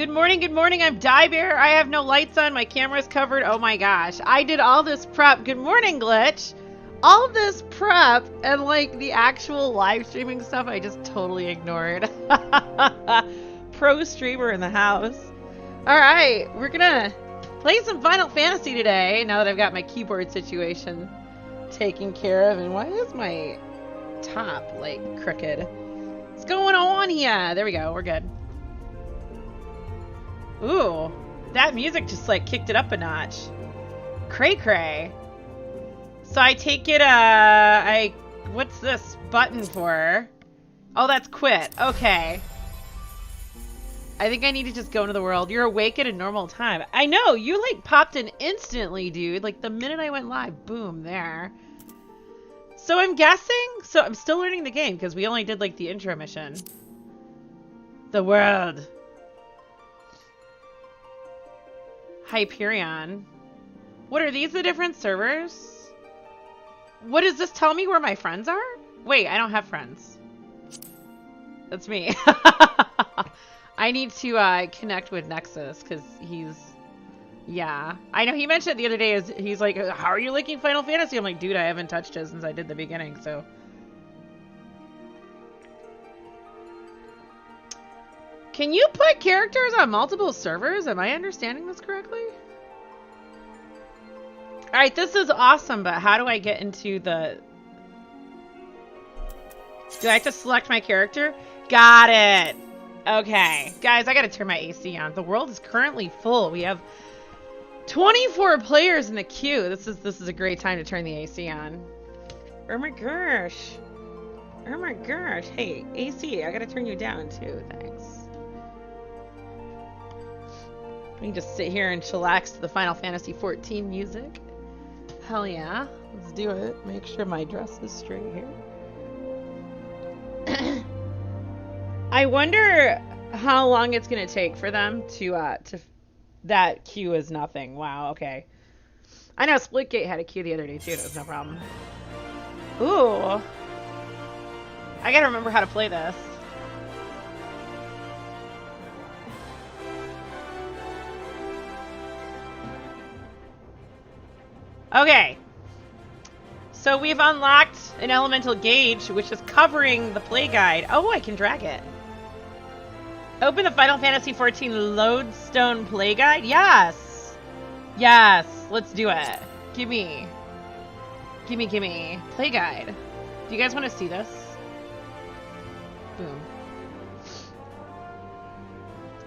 Good morning, I'm Dye Bear. I have no lights on, my camera's covered. Oh my gosh, I did all this prep. Good morning, Glitch. All this prep and like the actual live streaming stuff I just totally ignored. Pro streamer in the house. Alright, we're gonna play some Final Fantasy today, now that I've got my keyboard situation taken care of. And why is my top like crooked? What's going on here? There we go, we're good. Ooh, that music just like kicked it up a notch. Cray cray. So I take it, what's this button for? Oh, that's quit. Okay. I think I need to just go into the world. You're awake at a normal time. I know, you like popped in instantly, dude. Like the minute I went live, boom, there. So I'm guessing, so I'm still learning the game because we only did like the intro mission. The world. Hyperion. What are these, the different servers? What does this tell me where my friends are? Wait, I don't have friends. That's me. I need to connect with Nexus because he's... Yeah. I know he mentioned the other day, he's like, how are you liking Final Fantasy? I'm like, dude, I haven't touched it since I did the beginning, so... Can you put characters on multiple servers? Am I understanding this correctly? Alright, this is awesome, but how do I get into the... Do I have to select my character? Got it! Okay. Guys, I gotta turn my AC on. The world is currently full. We have 24 players in the queue. This is a great time to turn the AC on. Oh my gosh. Oh my gosh. Hey, AC, I gotta turn you down too. Thanks. We can just sit here and chillax to the Final Fantasy XIV music. Hell yeah. Let's do it. Make sure my dress is straight here. I wonder how long it's going to take for them to that queue is nothing. Wow, okay. I know Splitgate had a queue the other day too. It was no problem. Ooh. I got to remember how to play this. Okay, so we've unlocked an elemental gauge, which is covering the play guide. Oh, I can drag it. Open the Final Fantasy XIV Lodestone play guide. Yes, yes, let's do it. Gimme play guide. Do you guys want to see this? Boom.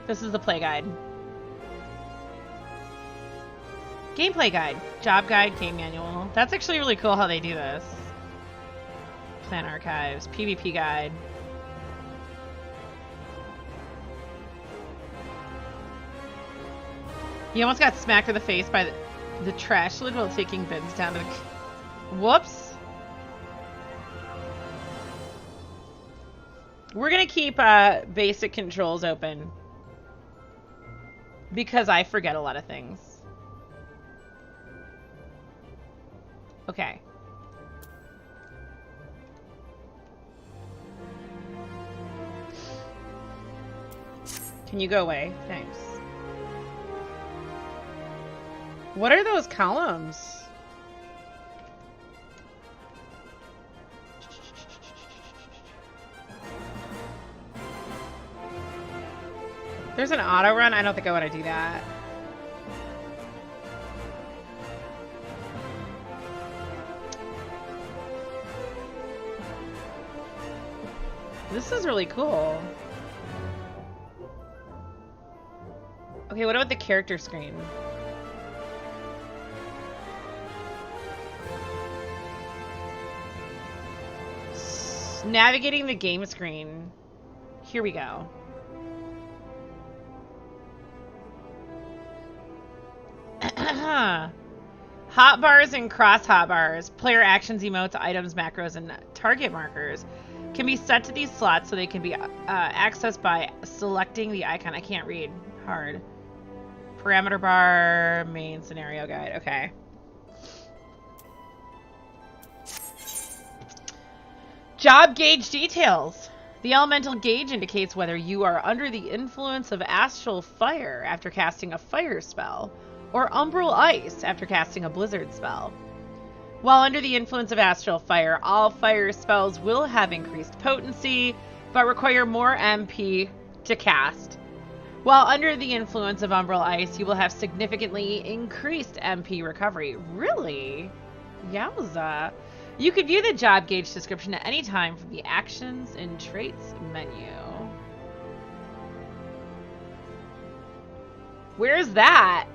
This is the play guide. Gameplay guide, job guide, game manual. That's actually really cool how they do this. Plan archives, PvP guide. He almost got smacked in the face by the trash lid while taking bins down to the... Whoops. We're gonna keep basic controls open because I forget a lot of things. Okay. Can you go away? Thanks. What are those columns? There's an auto run? I don't think I want to do that. This is really cool. Okay, what about the character screen? Navigating the game screen. Here we go. Hotbars and cross hotbars, player actions, emotes, items, macros, and target markers can be set to these slots so they can be accessed by selecting the icon. I can't read. Hard. Parameter bar, main scenario guide. Okay. Job gauge details. The elemental gauge indicates whether you are under the influence of astral fire after casting a fire spell, or umbral ice after casting a blizzard spell. While under the influence of astral fire, all fire spells will have increased potency, but require more MP to cast. While under the influence of umbral ice, you will have significantly increased MP recovery. Really? Yowza. You could view the job gauge description at any time from the Actions and Traits menu. Where's that?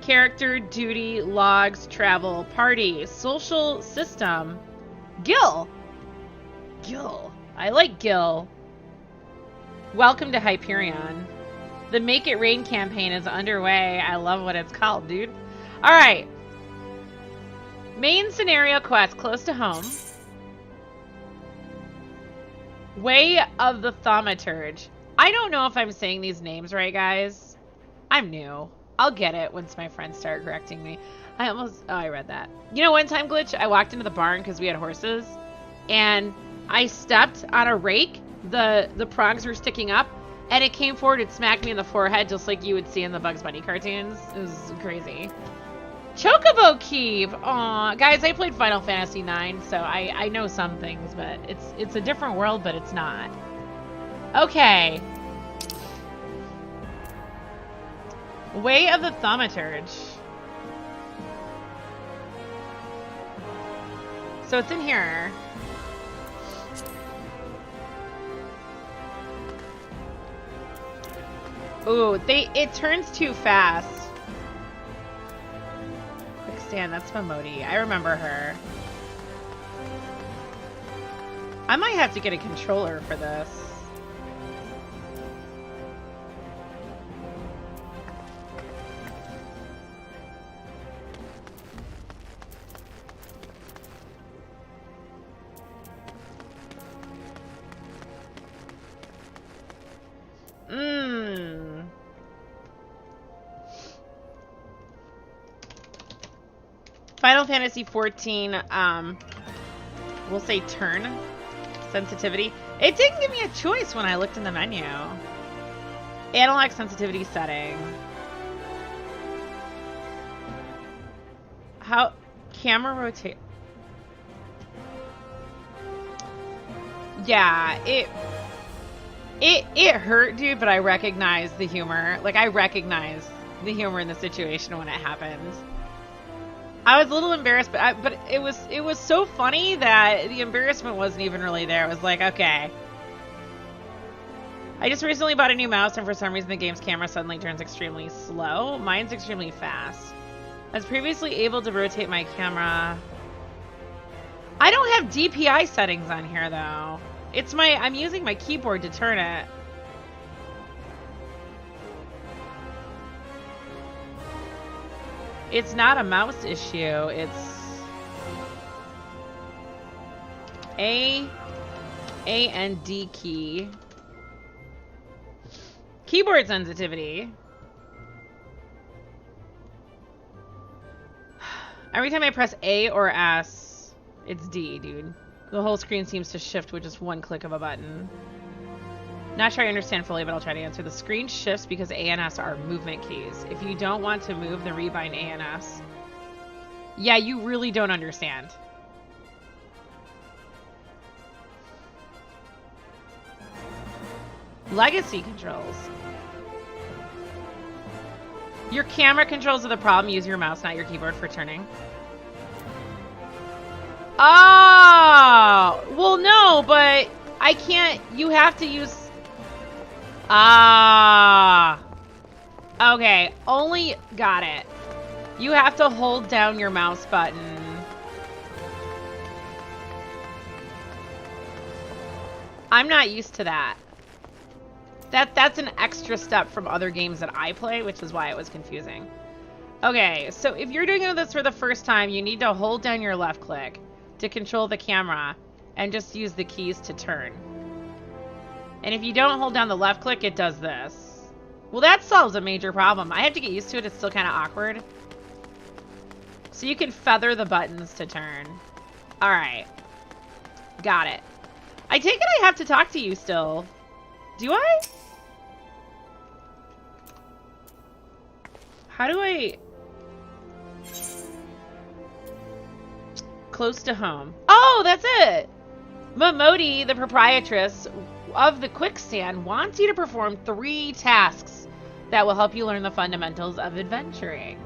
Character, duty, logs, travel, party, social system. Gil. Gil. I like Gil. Welcome to Hyperion. The Make It Rain campaign is underway. I love what it's called, dude. All right. Main scenario quest close to home. Way of the Thaumaturge. I don't know if I'm saying these names right, guys. I'm new. I'll get it once my friends start correcting me. Oh, I read that. You know, one time, Glitch, I walked into the barn because we had horses, and I stepped on a rake. The prongs were sticking up, and it came forward and smacked me in the forehead just like you would see in the Bugs Bunny cartoons. It was crazy. Chocobo Keeve! Aw, guys, I played Final Fantasy IX, so I know some things, but it's a different world, but it's not. Okay. Way of the Thaumaturge. So it's in here. Ooh, it turns too fast. Quicksand, that's Momodi. I remember her. I might have to get a controller for this. Final Fantasy XIV, we'll say turn sensitivity. It didn't give me a choice when I looked in the menu. Analog sensitivity setting. How camera rotate. Yeah, it hurt, dude, but I recognize the humor. Like, I recognize the humor in the situation when it happened. I was a little embarrassed, but it was so funny that the embarrassment wasn't even really there. It was like, okay. I just recently bought a new mouse, and for some reason the game's camera suddenly turns extremely slow. Mine's extremely fast. I was previously able to rotate my camera. I don't have DPI settings on here, though. I'm using my keyboard to turn it. It's not a mouse issue, it's A and D key. Keyboard sensitivity. Every time I press A or S, it's D, dude. The whole screen seems to shift with just one click of a button. Not sure I understand fully, but I'll try to answer. The screen shifts because A and S are movement keys. If you don't want to move, then rebind A and S. Yeah, you really don't understand. Legacy controls. Your camera controls are the problem. Use your mouse, not your keyboard for turning. Oh! Well, no, but I can't. You have to use... Ah. Okay, only got it. You have to hold down your mouse button. I'm not used to that. That's an extra step from other games that I play, which is why it was confusing. Okay, so if you're doing this for the first time, you need to hold down your left click to control the camera and just use the keys to turn. And if you don't hold down the left click, it does this. Well, that solves a major problem. I have to get used to it. It's still kind of awkward. So you can feather the buttons to turn. Alright. Got it. I take it I have to talk to you still. Do I? How do I... Close to home. Oh, that's it! Momodi, the proprietress of the Quickstand, wants you to perform 3 tasks that will help you learn the fundamentals of adventuring.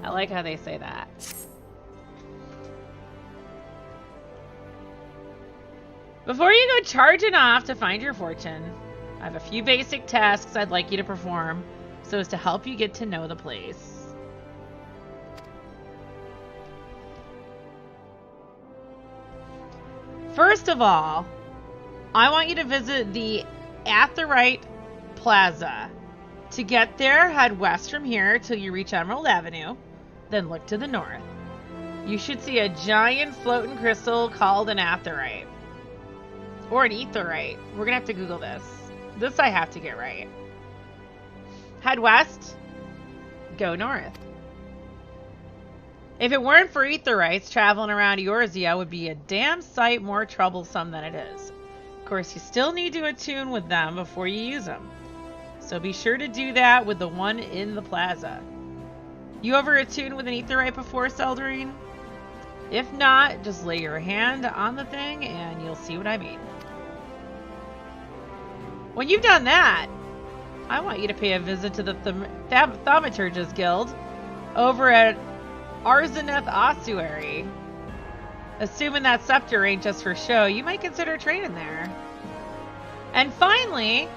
I like how they say that. Before you go charging off to find your fortune, I have a few basic tasks I'd like you to perform so as to help you get to know the place. First of all, I want you to visit the XIV Plaza. To get there, head west from here till you reach Emerald Avenue, then look to the north. You should see a giant floating crystal called an aetheryte. Or an etherite. We're gonna have to Google this. This I have to get right. Head west, go north. If it weren't for etherrites, traveling around Eorzea would be a damn sight more troublesome than it is. Of course, you still need to attune with them before you use them. So be sure to do that with the one in the plaza. You ever attuned with an etherite before, Seldrine? If not, just lay your hand on the thing and you'll see what I mean. When you've done that, I want you to pay a visit to the Thaumaturge's Guild over at Arzaneth Ossuary. Assuming that scepter ain't just for show, you might consider training there. And finally,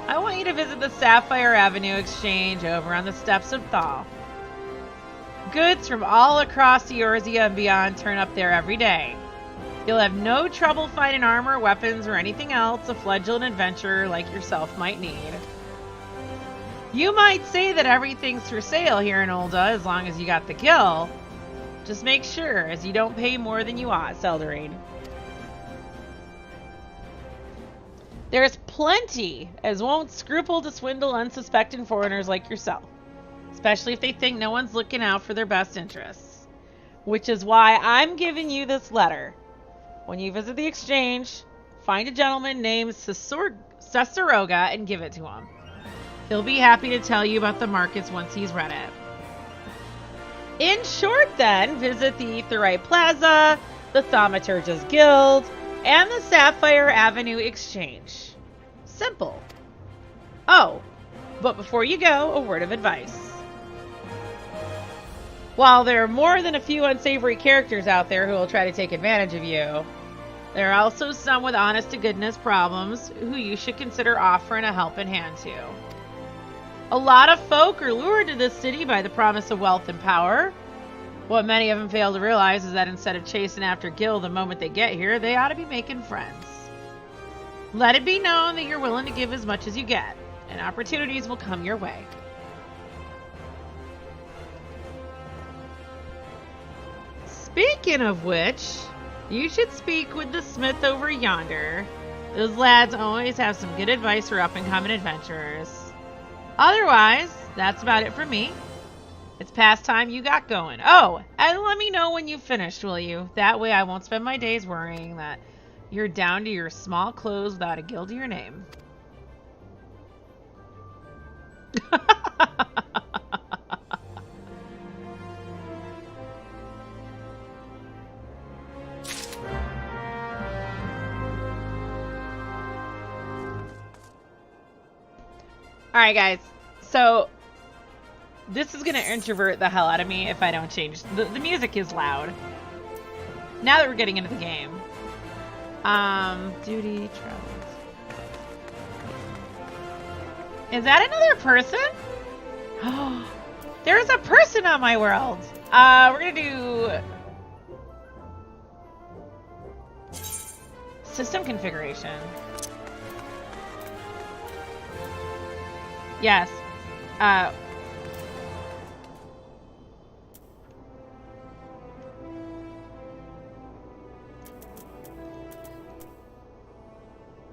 I want you to visit the Sapphire Avenue Exchange over on the steps of Thal. Goods from all across Eorzea and beyond turn up there every day. You'll have no trouble finding armor, weapons, or anything else a fledgling adventurer like yourself might need. You might say that everything's for sale here in Ul'dah as long as you got the gil. Just make sure as you don't pay more than you ought, Seldrine. There's plenty as won't scruple to swindle unsuspecting foreigners like yourself, especially if they think no one's looking out for their best interests. Which is why I'm giving you this letter. When you visit the exchange, find a gentleman named Cesaroga and give it to him. He'll be happy to tell you about the markets once he's read it. In short, then, visit the Aetheryte Plaza, the Thaumaturge's Guild, and the Sapphire Avenue Exchange. Simple. Oh, but before you go, a word of advice. While there are more than a few unsavory characters out there who will try to take advantage of you, there are also some with honest-to-goodness problems who you should consider offering a helping hand to. A lot of folk are lured to this city by the promise of wealth and power. What many of them fail to realize is that instead of chasing after Gil the moment they get here, they ought to be making friends. Let it be known that you're willing to give as much as you get, and opportunities will come your way. Speaking of which, you should speak with the smith over yonder. Those lads always have some good advice for up-and-coming adventurers. Otherwise, that's about it for me. It's past time you got going. Oh, and let me know when you've finished, will you? That way I won't spend my days worrying that you're down to your small clothes without a guild to your name. Alright guys, so this is going to introvert the hell out of me if I don't change. The music is loud. Now that we're getting into the game. Duty, travels. Is that another person? Oh, there's a person on my world. We're going to do system configuration. Yes.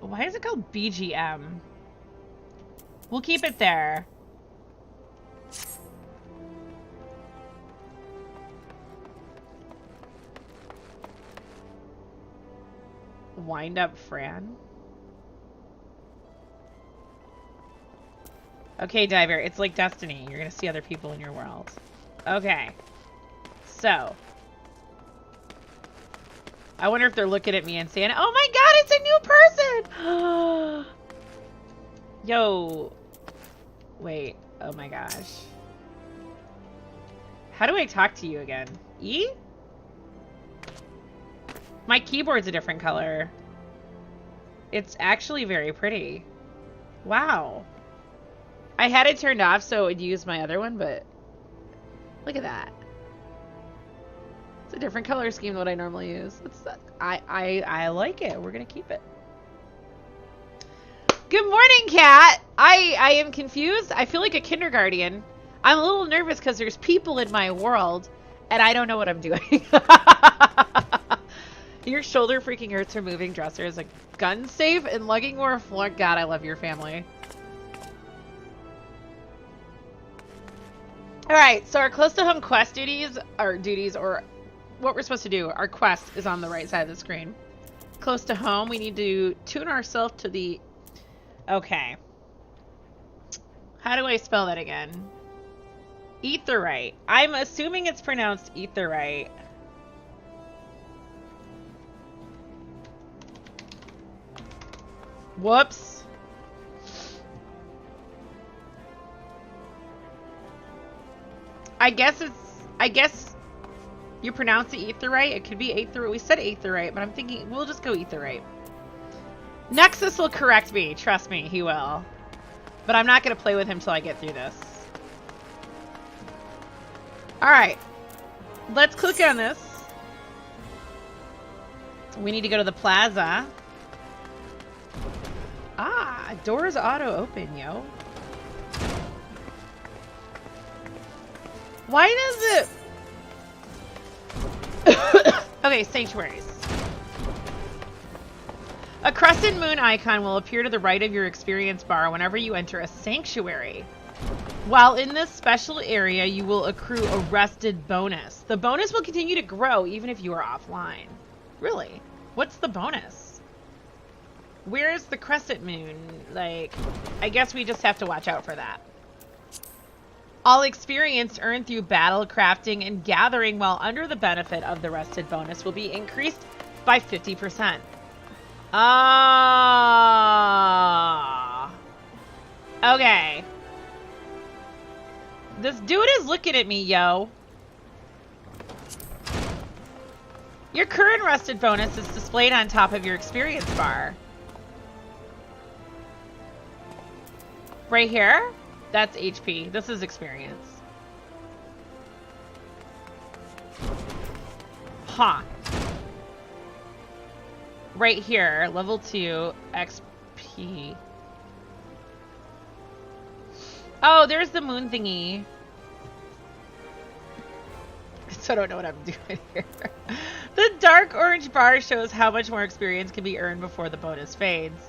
Why is it called BGM? We'll keep it there. wind up Fran. Okay, Diver, it's like Destiny. You're gonna see other people in your world. Okay. So. I wonder if they're looking at me and saying, oh my god, it's a new person! Yo. Wait. Oh my gosh. How do I talk to you again? E? My keyboard's a different color. It's actually very pretty. Wow. I had it turned off so it would use my other one, but look at that. It's a different color scheme than what I normally use. I like it. We're gonna keep it. Good morning, Kat. I am confused. I feel like a kindergarten. I'm a little nervous because there's people in my world, and I don't know what I'm doing. Your shoulder freaking hurts from moving dressers. A gun safe and lugging more floor. God, I love your family. All right, so our close to home quest duties, or what we're supposed to do, our quest is on the right side of the screen. Close to home, we need to tune ourselves to the... Okay. How do I spell that again? Aetheryte. I'm assuming it's pronounced Aetheryte. Whoops. I guess you pronounce it Aetheryte. It could be Aetherite. We said Aetheryte, but I'm thinking we'll just go Aetheryte. Nexus will correct me. Trust me, he will. But I'm not going to play with him till I get through this. Alright. Let's click on this. We need to go to the plaza. Ah, doors auto open, yo. Why does it... Okay, sanctuaries. A crescent moon icon will appear to the right of your experience bar whenever you enter a sanctuary. While in this special area, you will accrue a rested bonus. The bonus will continue to grow even if you are offline. Really? What's the bonus? Where's the crescent moon? Like, I guess we just have to watch out for that. All experience earned through battle, crafting, and gathering while under the benefit of the rested bonus will be increased by 50%. Ah. Okay. This dude is looking at me, yo. Your current rested bonus is displayed on top of your experience bar. Right here? That's HP. This is experience. Huh. Right here, level 2, XP. Oh, there's the moon thingy. So I don't know what I'm doing here. The dark orange bar shows how much more experience can be earned before the bonus fades.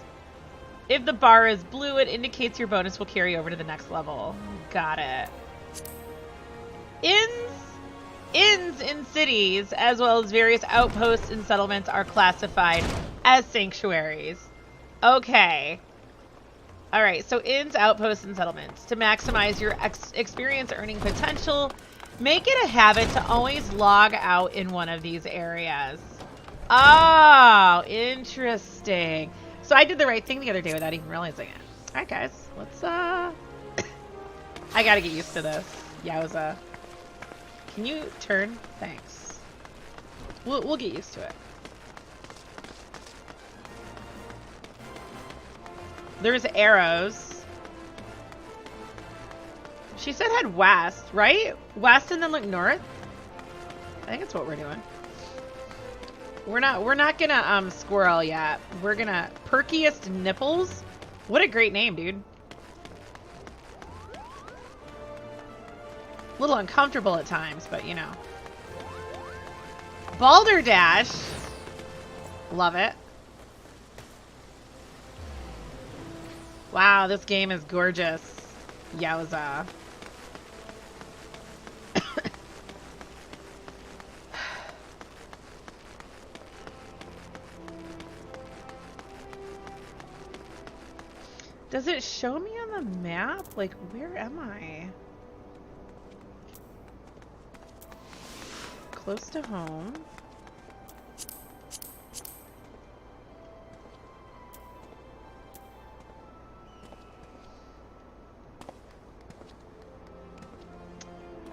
If the bar is blue, it indicates your bonus will carry over to the next level. Got it. Inns in cities, as well as various outposts and settlements, are classified as sanctuaries. Okay. Alright, so inns, outposts, and settlements. To maximize your experience earning potential, make it a habit to always log out in one of these areas. Oh, interesting. So I did the right thing the other day without even realizing it. Alright, guys. Let's, I gotta get used to this. Yowza. Can you turn? Thanks. We'll get used to it. There's arrows. She said head west, right? West and then look north? I think that's what we're doing. We're not gonna squirrel yet. We're gonna Perkiest Nipples. What a great name, dude. A little uncomfortable at times, but you know. Balderdash. Love it. Wow, this game is gorgeous. Yowza. Does it show me on the map? Like, where am I? Close to home.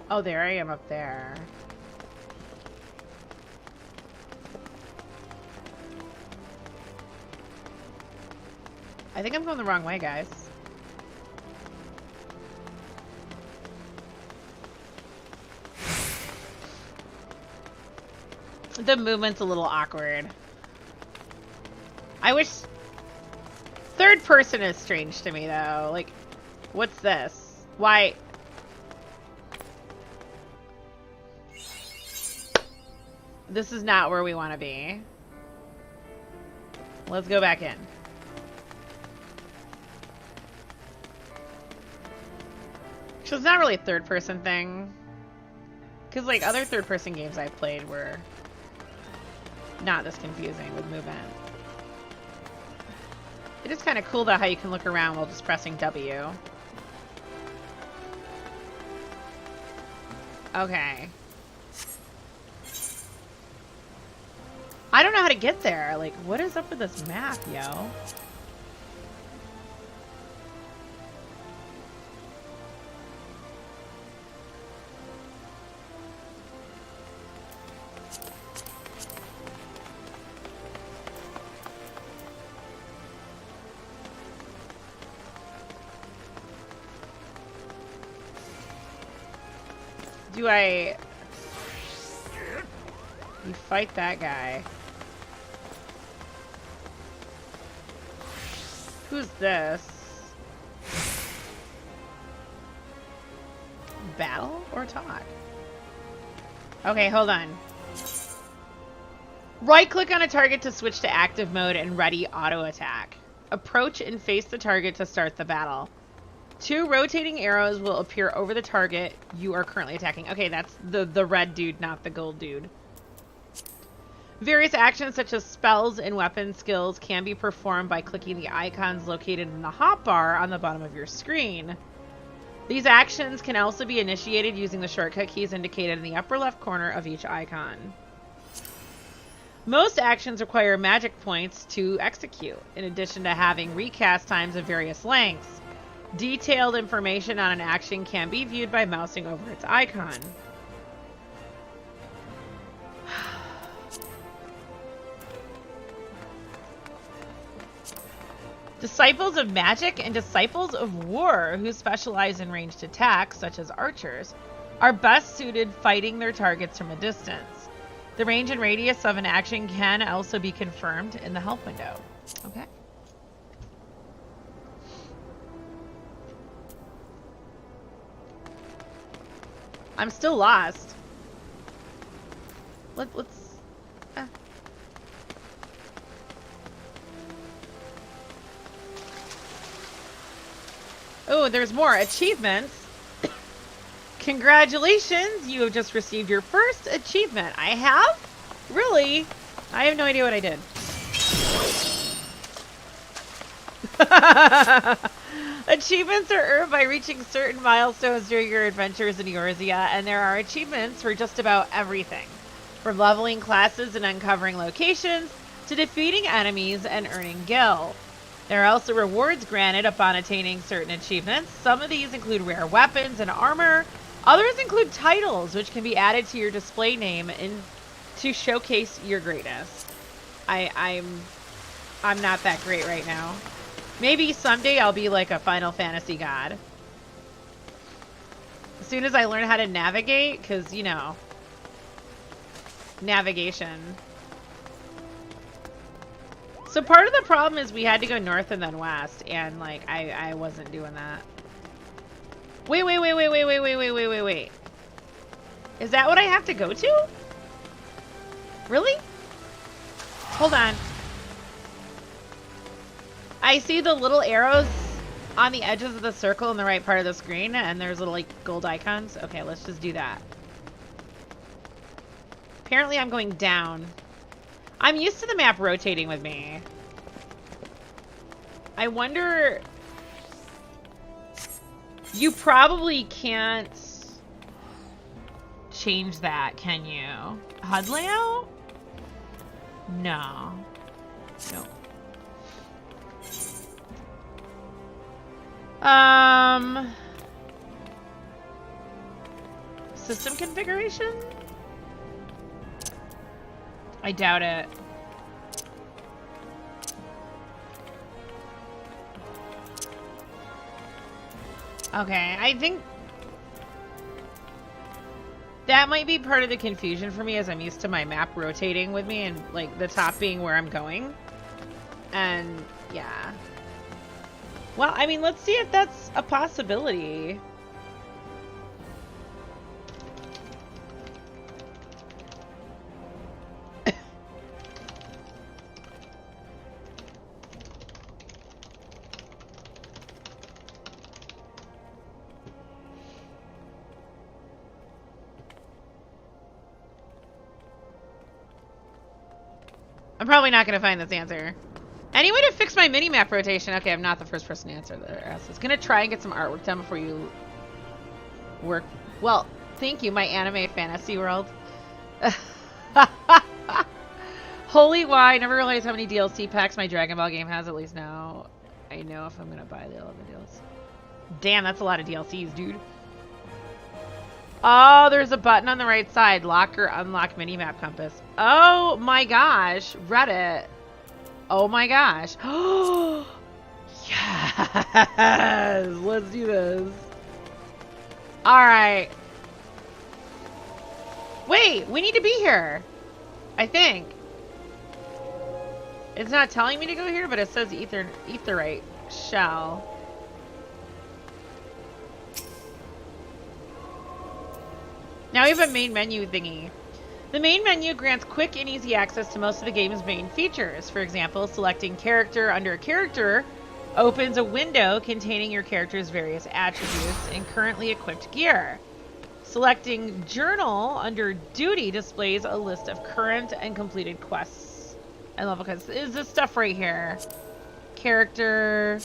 Oh, there I am up there. I think I'm going the wrong way, guys. The movement's a little awkward. I wish... Third person is strange to me, though. Like, what's this? Why... This is not where we want to be. Let's go back in. So it's not really a third-person thing. Because, like, other third-person games I played were not this confusing with movement. It is kind of cool, though, how you can look around while just pressing W. Okay. I don't know how to get there. Like, what is up with this map, yo? Do I... You fight that guy. Who's this? Battle or talk? Okay, hold on. Right-click on a target to switch to active mode and ready auto attack. Approach and face the target to start the battle. 2 rotating arrows will appear over the target you are currently attacking. Okay, that's the red dude, not the gold dude. Various actions such as spells and weapon skills can be performed by clicking the icons located in the hotbar on the bottom of your screen. These actions can also be initiated using the shortcut keys indicated in the upper left corner of each icon. Most actions require magic points to execute, in addition to having recast times of various lengths. Detailed information on an action can be viewed by mousing over its icon. Disciples of Magic and Disciples of War, who specialize in ranged attacks, such as archers, are best suited fighting their targets from a distance. The range and radius of an action can also be confirmed in the help window. Okay. I'm still lost. Let's... Oh, there's more achievements. Congratulations, you have just received your first achievement. I have? Really? I have no idea what I did. Achievements are earned by reaching certain milestones during your adventures in Eorzea, and there are achievements for just about everything. From leveling classes and uncovering locations, to defeating enemies and earning gil. There are also rewards granted upon attaining certain achievements. Some of these include rare weapons and armor. Others include titles, which can be added to your display name to showcase your greatness. I'm not that great right now. Maybe someday I'll be like a Final Fantasy god. As soon as I learn how to navigate, because, you know, navigation. So part of the problem is we had to go north and then west, and, like, I wasn't doing that. Wait. Is that what I have to go to? Really? Hold on. I see the little arrows on the edges of the circle in the right part of the screen, and there's little, like, gold icons. Okay, let's just do that. Apparently I'm going down. I'm used to the map rotating with me. I wonder You probably can't change that, can you? HUD layout? No. Nope. System configuration? I doubt it. Okay, I think that might be part of the confusion for me, as I'm used to my map rotating with me and like the top being where I'm going. And yeah. Well, I mean, let's see if that's a possibility. I'm probably not going to find this answer. Any way to fix my mini-map rotation? Okay, I'm not the first person to answer that. I was going to try and get some artwork done before you work. Well, thank you, my anime fantasy world. Holy why, I never realized how many DLC packs my Dragon Ball game has. At least now I know if I'm going to buy the 11 deals. Damn, that's a lot of DLCs, dude. Oh, there's a button on the right side. Lock or unlock minimap compass. Oh my gosh. Reddit. Oh my gosh. Yes. Let's do this. Alright. Wait, we need to be here. I think. It's not telling me to go here, but it says etherite shell. Now we have a main menu thingy. The main menu grants quick and easy access to most of the game's main features. For example, selecting character under a character opens a window containing your character's various attributes and currently equipped gear. Selecting journal under duty displays a list of current and completed quests and level quests. Is this stuff right here? Character.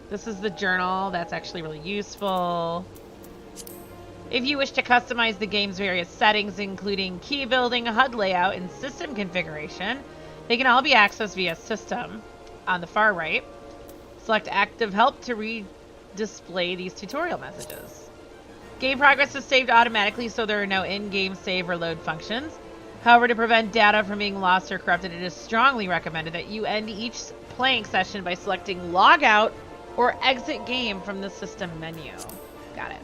This is the journal. That's actually really useful. If you wish to customize the game's various settings, including key building, HUD layout, and system configuration, they can all be accessed via system. On the far right, select active help to re-display these tutorial messages. Game progress is saved automatically, so there are no in-game save or load functions. However, to prevent data from being lost or corrupted, it is strongly recommended that you end each playing session by selecting log out or exit game from the system menu. Got it.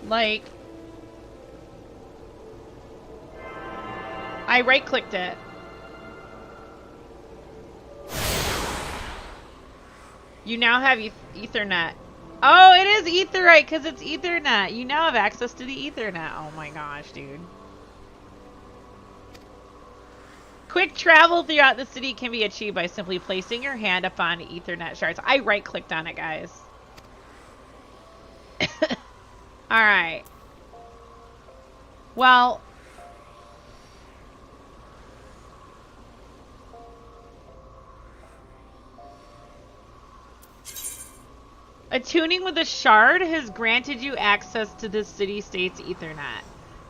Like, I right-clicked it. You now have Ethernet. Oh, it is Etherite because it's Ethernet. You now have access to the Ethernet. Oh my gosh, dude. Quick travel throughout the city can be achieved by simply placing your hand upon Ethernet shards. I right-clicked on it, guys. Alright. Well. Attuning with a shard has granted you access to the city-state's Ethernet.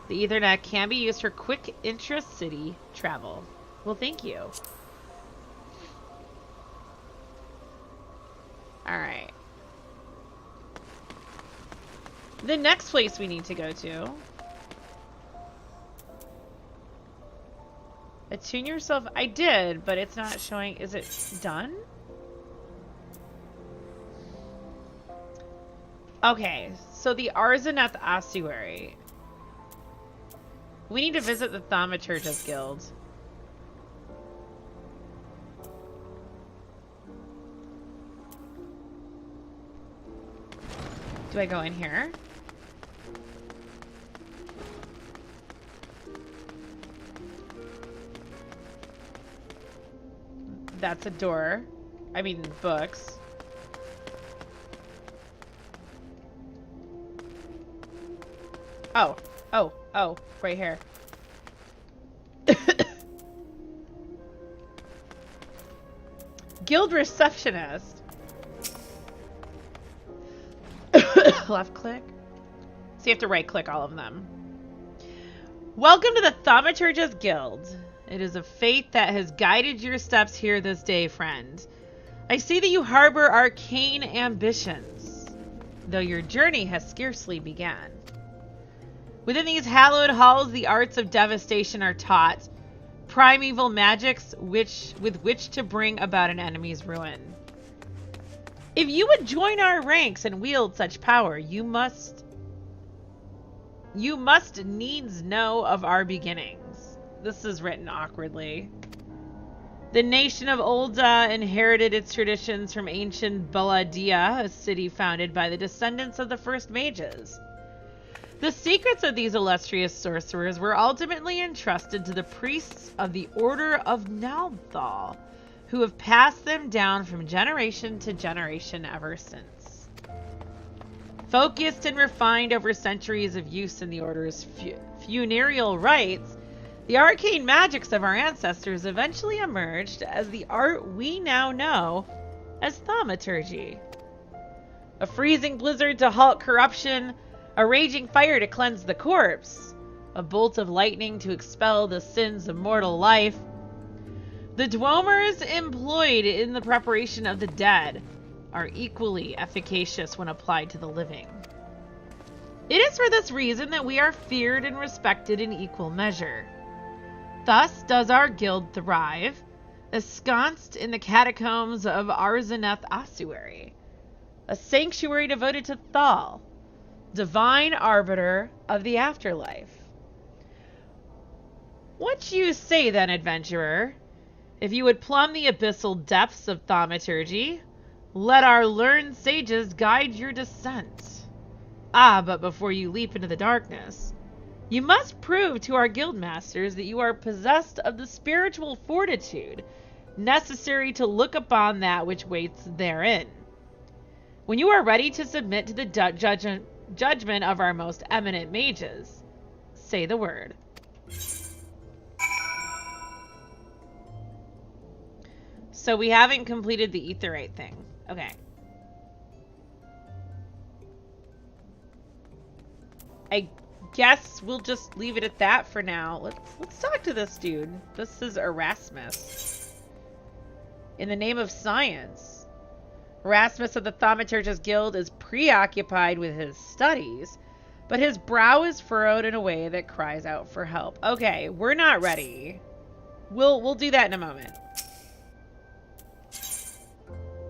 The Ethernet can be used for quick intra-city travel. Well, thank you. Alright. The next place we need to go to. Attune yourself. I did, but it's not showing. Is it done? Okay, so the Arzaneth Ossuary. We need to visit the Thaumaturgus Guild. Do I go in here? That's a door. I mean, books. Oh. Oh. Oh. Right here. Guild receptionist. Left click. So you have to right click all of them. Welcome to the Thaumaturgist Guild. It is a fate that has guided your steps here this day, friend. I see that you harbor arcane ambitions, though your journey has scarcely begun. Within these hallowed halls, the arts of devastation are taught, primeval magics with which to bring about an enemy's ruin. If you would join our ranks and wield such power, you must needs know of our beginnings. This is written awkwardly. The nation of Ul'dah inherited its traditions from ancient Baladia, a city founded by the descendants of the first mages. The secrets of these illustrious sorcerers were ultimately entrusted to the priests of the Order of Nalthal, who have passed them down from generation to generation ever since. Focused and refined over centuries of use in the Order's funereal rites, the arcane magics of our ancestors eventually emerged as the art we now know as thaumaturgy. A freezing blizzard to halt corruption, a raging fire to cleanse the corpse, a bolt of lightning to expel the sins of mortal life. The Dwomers employed in the preparation of the dead are equally efficacious when applied to the living. It is for this reason that we are feared and respected in equal measure. Thus does our guild thrive, ensconced in the catacombs of Arzaneth Ossuary, a sanctuary devoted to Thal, divine arbiter of the afterlife. What you say then, adventurer? If you would plumb the abyssal depths of thaumaturgy, let our learned sages guide your descent. Ah, but before you leap into the darkness, you must prove to our guild masters that you are possessed of the spiritual fortitude necessary to look upon that which waits therein. When you are ready to submit to the judgment of our most eminent mages, say the word. So we haven't completed the etherite thing. Okay. I guess we'll just leave it at that for now. Let's talk to this dude. This is Erasmus. In the name of science. Erasmus of the Thaumaturgist Guild is preoccupied with his studies, but his brow is furrowed in a way that cries out for help. Okay, we're not ready. We'll do that in a moment.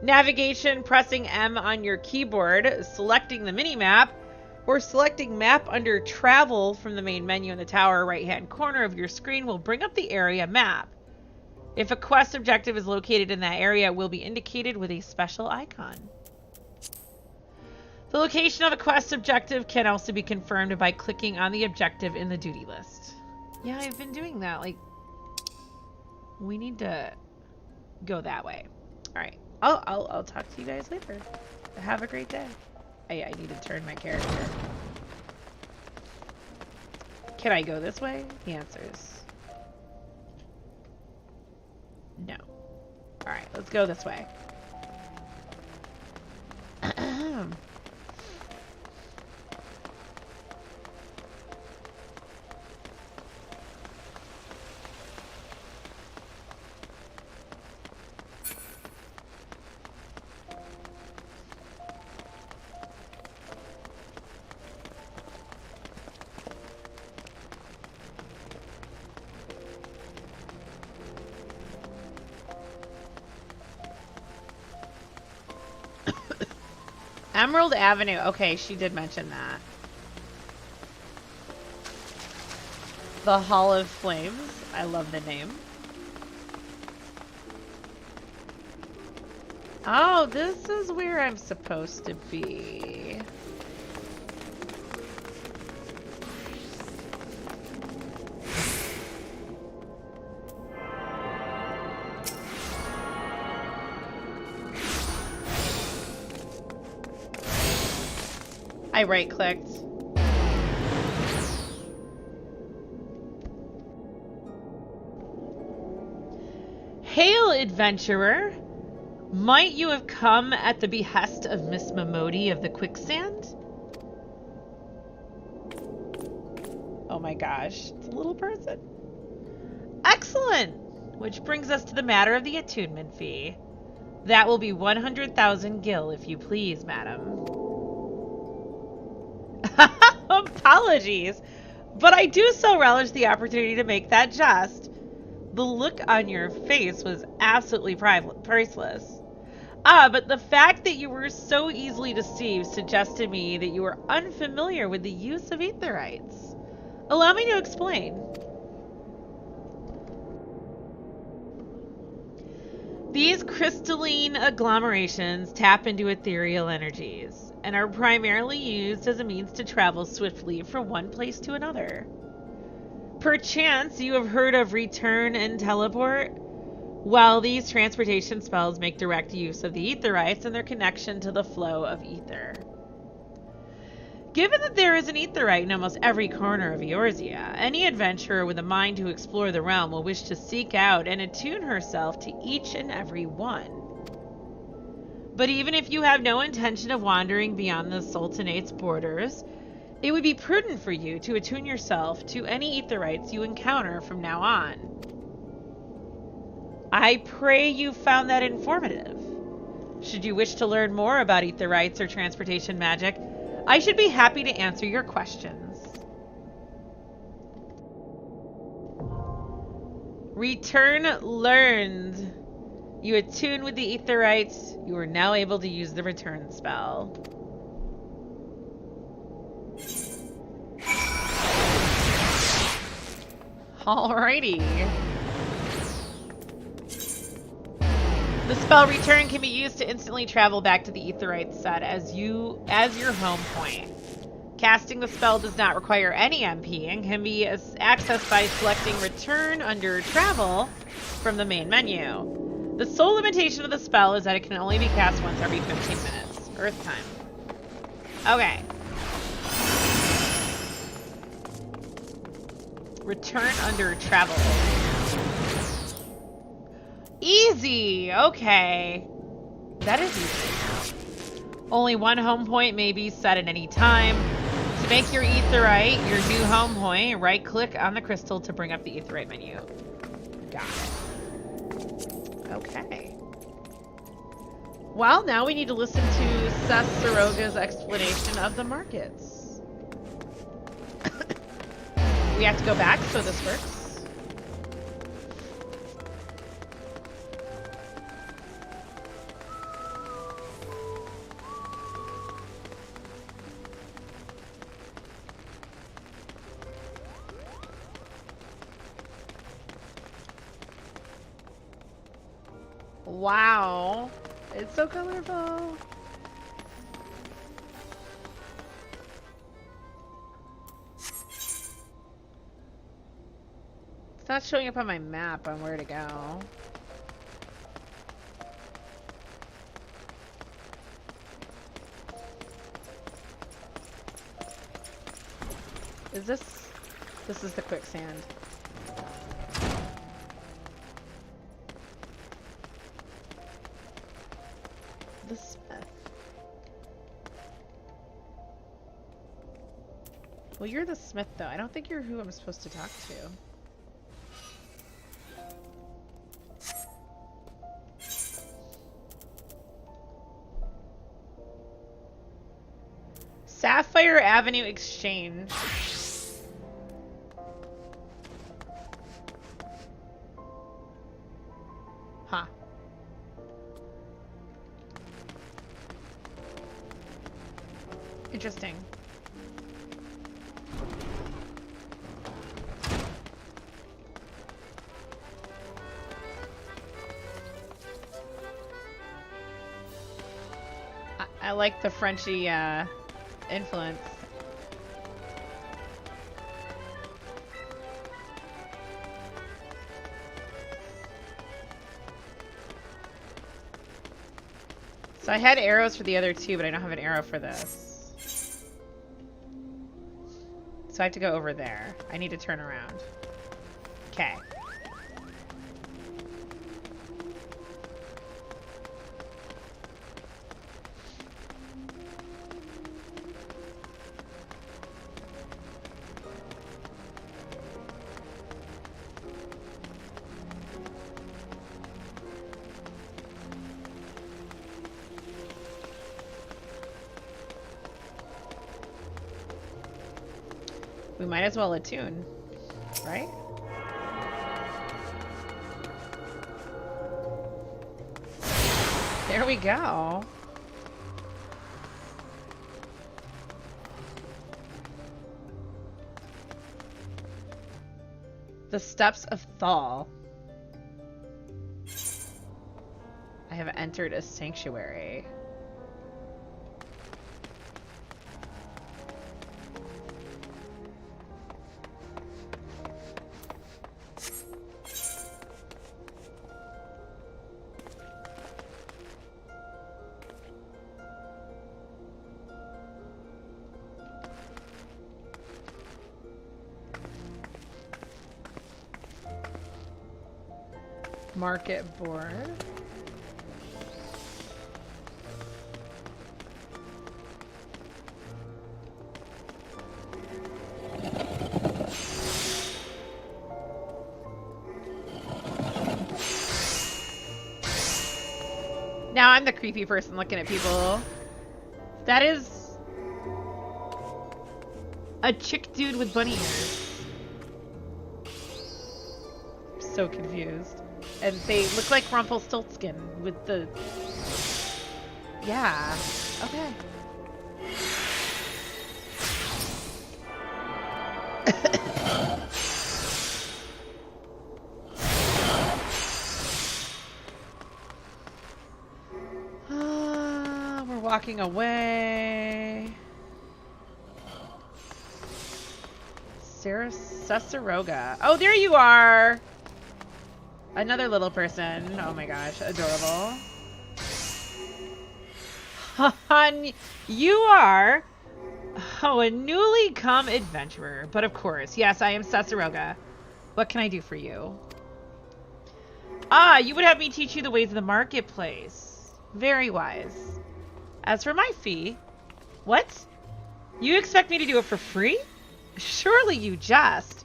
Navigation, pressing M on your keyboard, selecting the mini-map, or selecting map under travel from the main menu in the tower right-hand corner of your screen will bring up the area map. If a quest objective is located in that area, it will be indicated with a special icon. The location of a quest objective can also be confirmed by clicking on the objective in the duty list. Yeah, I've been doing that. Like, we need to go that way. All right. I'll talk to you guys later. Have a great day. I need to turn my character. Can I go this way? The answer is no. Alright, let's go this way. Emerald Avenue. Okay, she did mention that. The Hall of Flames. I love the name. Oh, this is where I'm supposed to be. I right-clicked. Adventurer, might you have come at the behest of Miss Momodi of the Quicksand? Oh my gosh, it's a little person. Excellent! Which brings us to the matter of the attunement fee. That will be 100,000 gil, if you please, madam. Apologies, but I do so relish the opportunity to make that jest. The look on your face was absolutely priceless. But the fact that you were so easily deceived suggests to me that you are unfamiliar with the use of aetherites. Allow me to explain. These crystalline agglomerations tap into ethereal energies and are primarily used as a means to travel swiftly from one place to another. Perchance you have heard of return and teleport? While these transportation spells make direct use of the aetherites and their connection to the flow of ether. Given that there is an aetherite in almost every corner of Eorzea, any adventurer with a mind to explore the realm will wish to seek out and attune herself to each and every one. But even if you have no intention of wandering beyond the Sultanate's borders, it would be prudent for you to attune yourself to any aetherites you encounter from now on. I pray you found that informative. Should you wish to learn more about aetherites or transportation magic, I should be happy to answer your questions. Return learned. You attune with the aetherites. You are now able to use the return spell. Alrighty. The spell return can be used to instantly travel back to the aetherite set as your home point. Casting the spell does not require any MP and can be accessed by selecting return under travel from the main menu. The sole limitation of the spell is that it can only be cast once every 15 minutes. Earth time. Okay. Return under travel. Easy! Okay. That is easy. Only one home point may be set at any time. To make your aetherite your new home point, right-click on the crystal to bring up the aetherite menu. Got it. Okay. Well, now we need to listen to Seth Soroga's explanation of the markets. We have to go back, so this works. Wow, it's so colorful. It's not showing up on my map on where to go. Is this is the quicksand. The Smith. Well, you're the Smith, though. I don't think you're who I'm supposed to talk to. Sapphire Avenue Exchange. Huh. Interesting. I like the Frenchy influence. So I had arrows for the other two, but I don't have an arrow for this. So I have to go over there. I need to turn around. Okay. We might as well attune, right? There we go. The Steps of Thal. I have entered a sanctuary. Market board. Now I'm the creepy person looking at people. That is a chick dude with bunny ears. So confused. And they look like Rumpelstiltskin with the... Yeah. Okay. We're walking away. Sarah Cesaroga. Oh, there you are! Another little person. Oh my gosh, adorable. Hon, you are a newly come adventurer. But of course, yes, I am Cesaroga. What can I do for you? Ah, you would have me teach you the ways of the marketplace. Very wise. As for my fee, what? You expect me to do it for free? Surely you jest.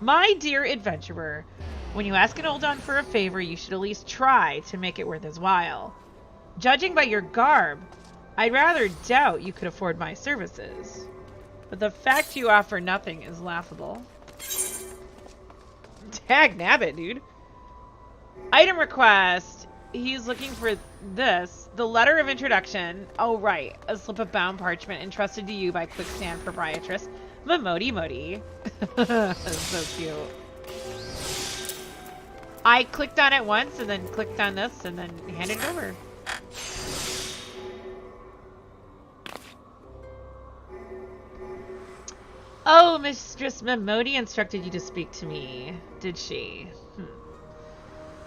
My dear adventurer, when you ask an Oldon for a favor, you should at least try to make it worth his while. Judging by your garb, I'd rather doubt you could afford my services. But the fact you offer nothing is laughable. Tag nabbit, dude. Item request. He's looking for this. The letter of introduction. Oh, right. A slip of bound parchment entrusted to you by Quicksand proprietress Mamodi Modi. That's so cute. I clicked on it once and then clicked on this and then handed it over. Oh, Mistress Mamodi instructed you to speak to me, did she?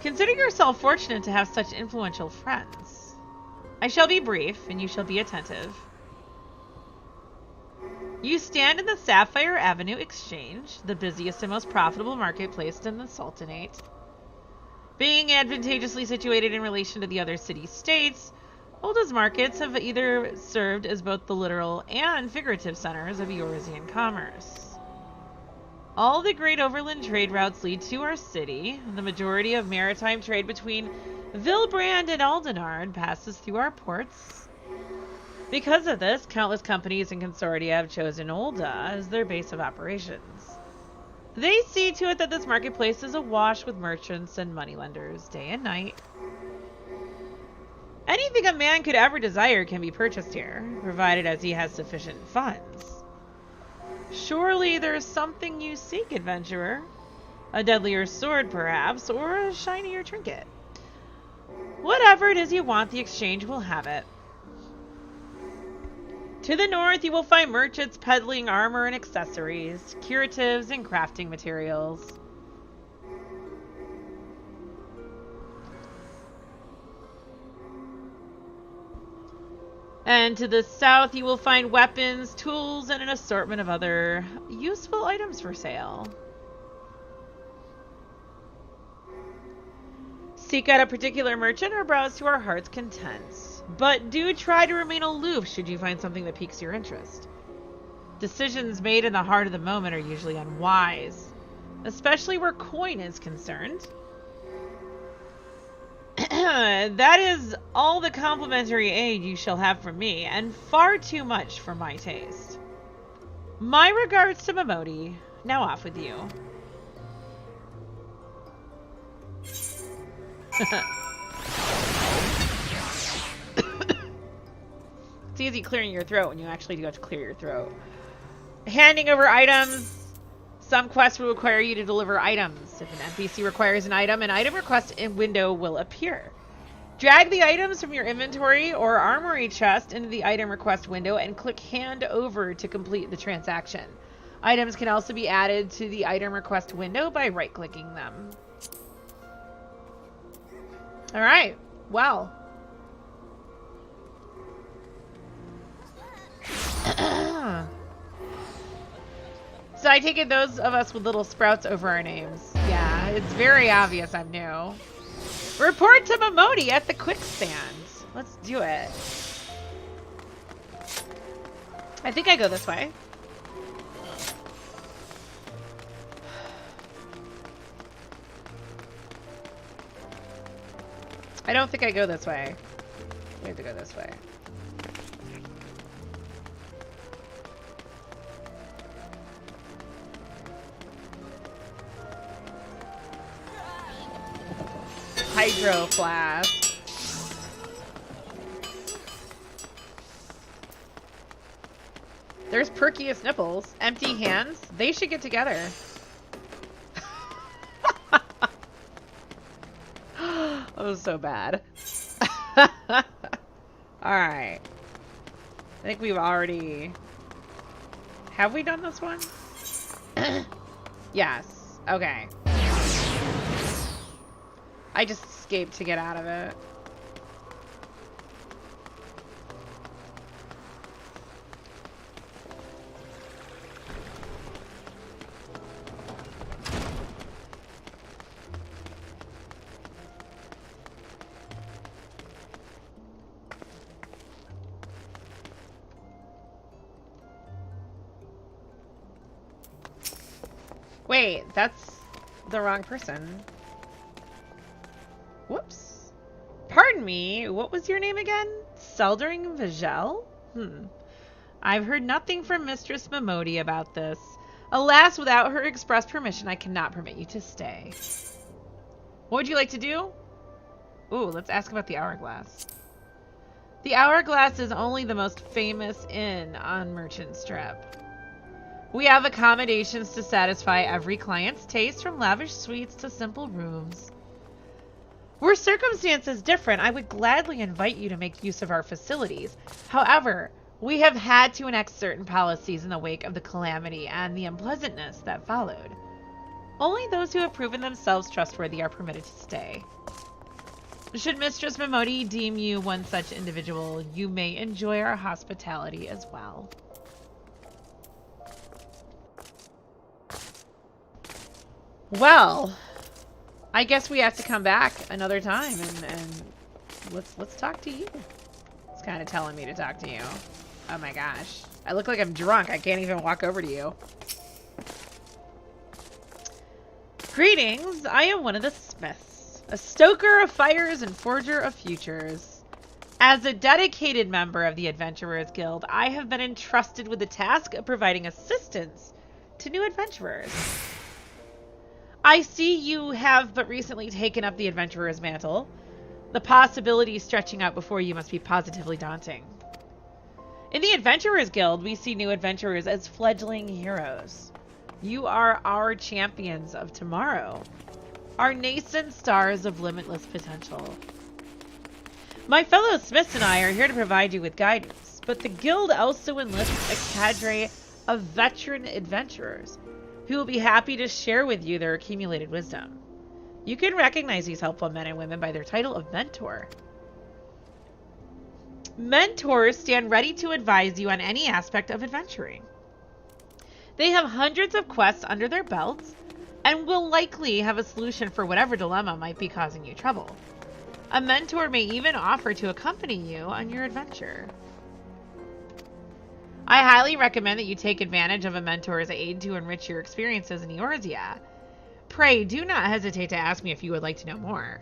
Consider yourself fortunate to have such influential friends. I shall be brief, and you shall be attentive. You stand in the Sapphire Avenue Exchange, the busiest and most profitable marketplace in the Sultanate. Being advantageously situated in relation to the other city-states, Ulda's markets have either served as both the literal and figurative centers of Eorzean commerce. All the great overland trade routes lead to our city. The majority of maritime trade between Vilbrand and Aldenard passes through our ports. Because of this, countless companies and consortia have chosen Ulda as their base of operations. They see to it that this marketplace is awash with merchants and moneylenders day and night. Anything a man could ever desire can be purchased here, provided as he has sufficient funds. Surely there's something you seek, adventurer. A deadlier sword, perhaps, or a shinier trinket. Whatever it is you want, the exchange will have it. To the north, you will find merchants peddling armor and accessories, curatives, and crafting materials. And to the south, you will find weapons, tools, and an assortment of other useful items for sale. Seek out a particular merchant or browse to our heart's content. But do try to remain aloof should you find something that piques your interest. Decisions made in the heart of the moment are usually unwise, especially where coin is concerned. That is all the complimentary aid you shall have from me, and far too much for my taste. My regards to Momodi. Now off with you. It's easy clearing your throat when you actually do have to clear your throat. Handing over items. Some quests will require you to deliver items. If an NPC requires an item request window will appear. Drag the items from your inventory or armory chest into the item request window and click hand over to complete the transaction. Items can also be added to the item request window by right-clicking them. All right. Well. So I take it those of us with little sprouts over our names. Yeah, it's very obvious I'm new. Report to Momodi at the quicksand. Let's do it. I think I go this way. I don't think I go this way. We have to go this way. Hydro flask. There's Perkiest nipples. Empty hands. They should get together. That was so bad. Alright. I think we've already... Have we done this one? Yes. Okay. I just escaped to get out of it. Wait, that's the wrong person. Whoops. Pardon me, what was your name again? Seldring Vigel? I've heard nothing from Mistress Momodi about this. Alas, without her express permission, I cannot permit you to stay. What would you like to do? Ooh, let's ask about the Hourglass. The Hourglass is only the most famous inn on Merchant Strip. We have accommodations to satisfy every client's taste, from lavish suites to simple rooms. Were circumstances different, I would gladly invite you to make use of our facilities. However, we have had to enact certain policies in the wake of the calamity and the unpleasantness that followed. Only those who have proven themselves trustworthy are permitted to stay. Should Mistress Momodi deem you one such individual, you may enjoy our hospitality as well. Well, I guess we have to come back another time and let's talk to you. It's kind of telling me to talk to you. Oh my gosh. I look like I'm drunk. I can't even walk over to you. Greetings. I am one of the smiths, a stoker of fires and forger of futures. As a dedicated member of the Adventurers Guild, I have been entrusted with the task of providing assistance to new adventurers. I see you have but recently taken up the adventurer's mantle. The possibilities stretching out before you must be positively daunting. In the Adventurers Guild, we see new adventurers as fledgling heroes. You are our champions of tomorrow, our nascent stars of limitless potential. My fellow smiths and I are here to provide you with guidance, but the guild also enlists a cadre of veteran adventurers who will be happy to share with you their accumulated wisdom. You can recognize these helpful men and women by their title of mentor. Mentors stand ready to advise you on any aspect of adventuring. They have hundreds of quests under their belts and will likely have a solution for whatever dilemma might be causing you trouble. A mentor may even offer to accompany you on your adventure. I highly recommend that you take advantage of a mentor's aid to enrich your experiences in Eorzea. Pray do not hesitate to ask me if you would like to know more.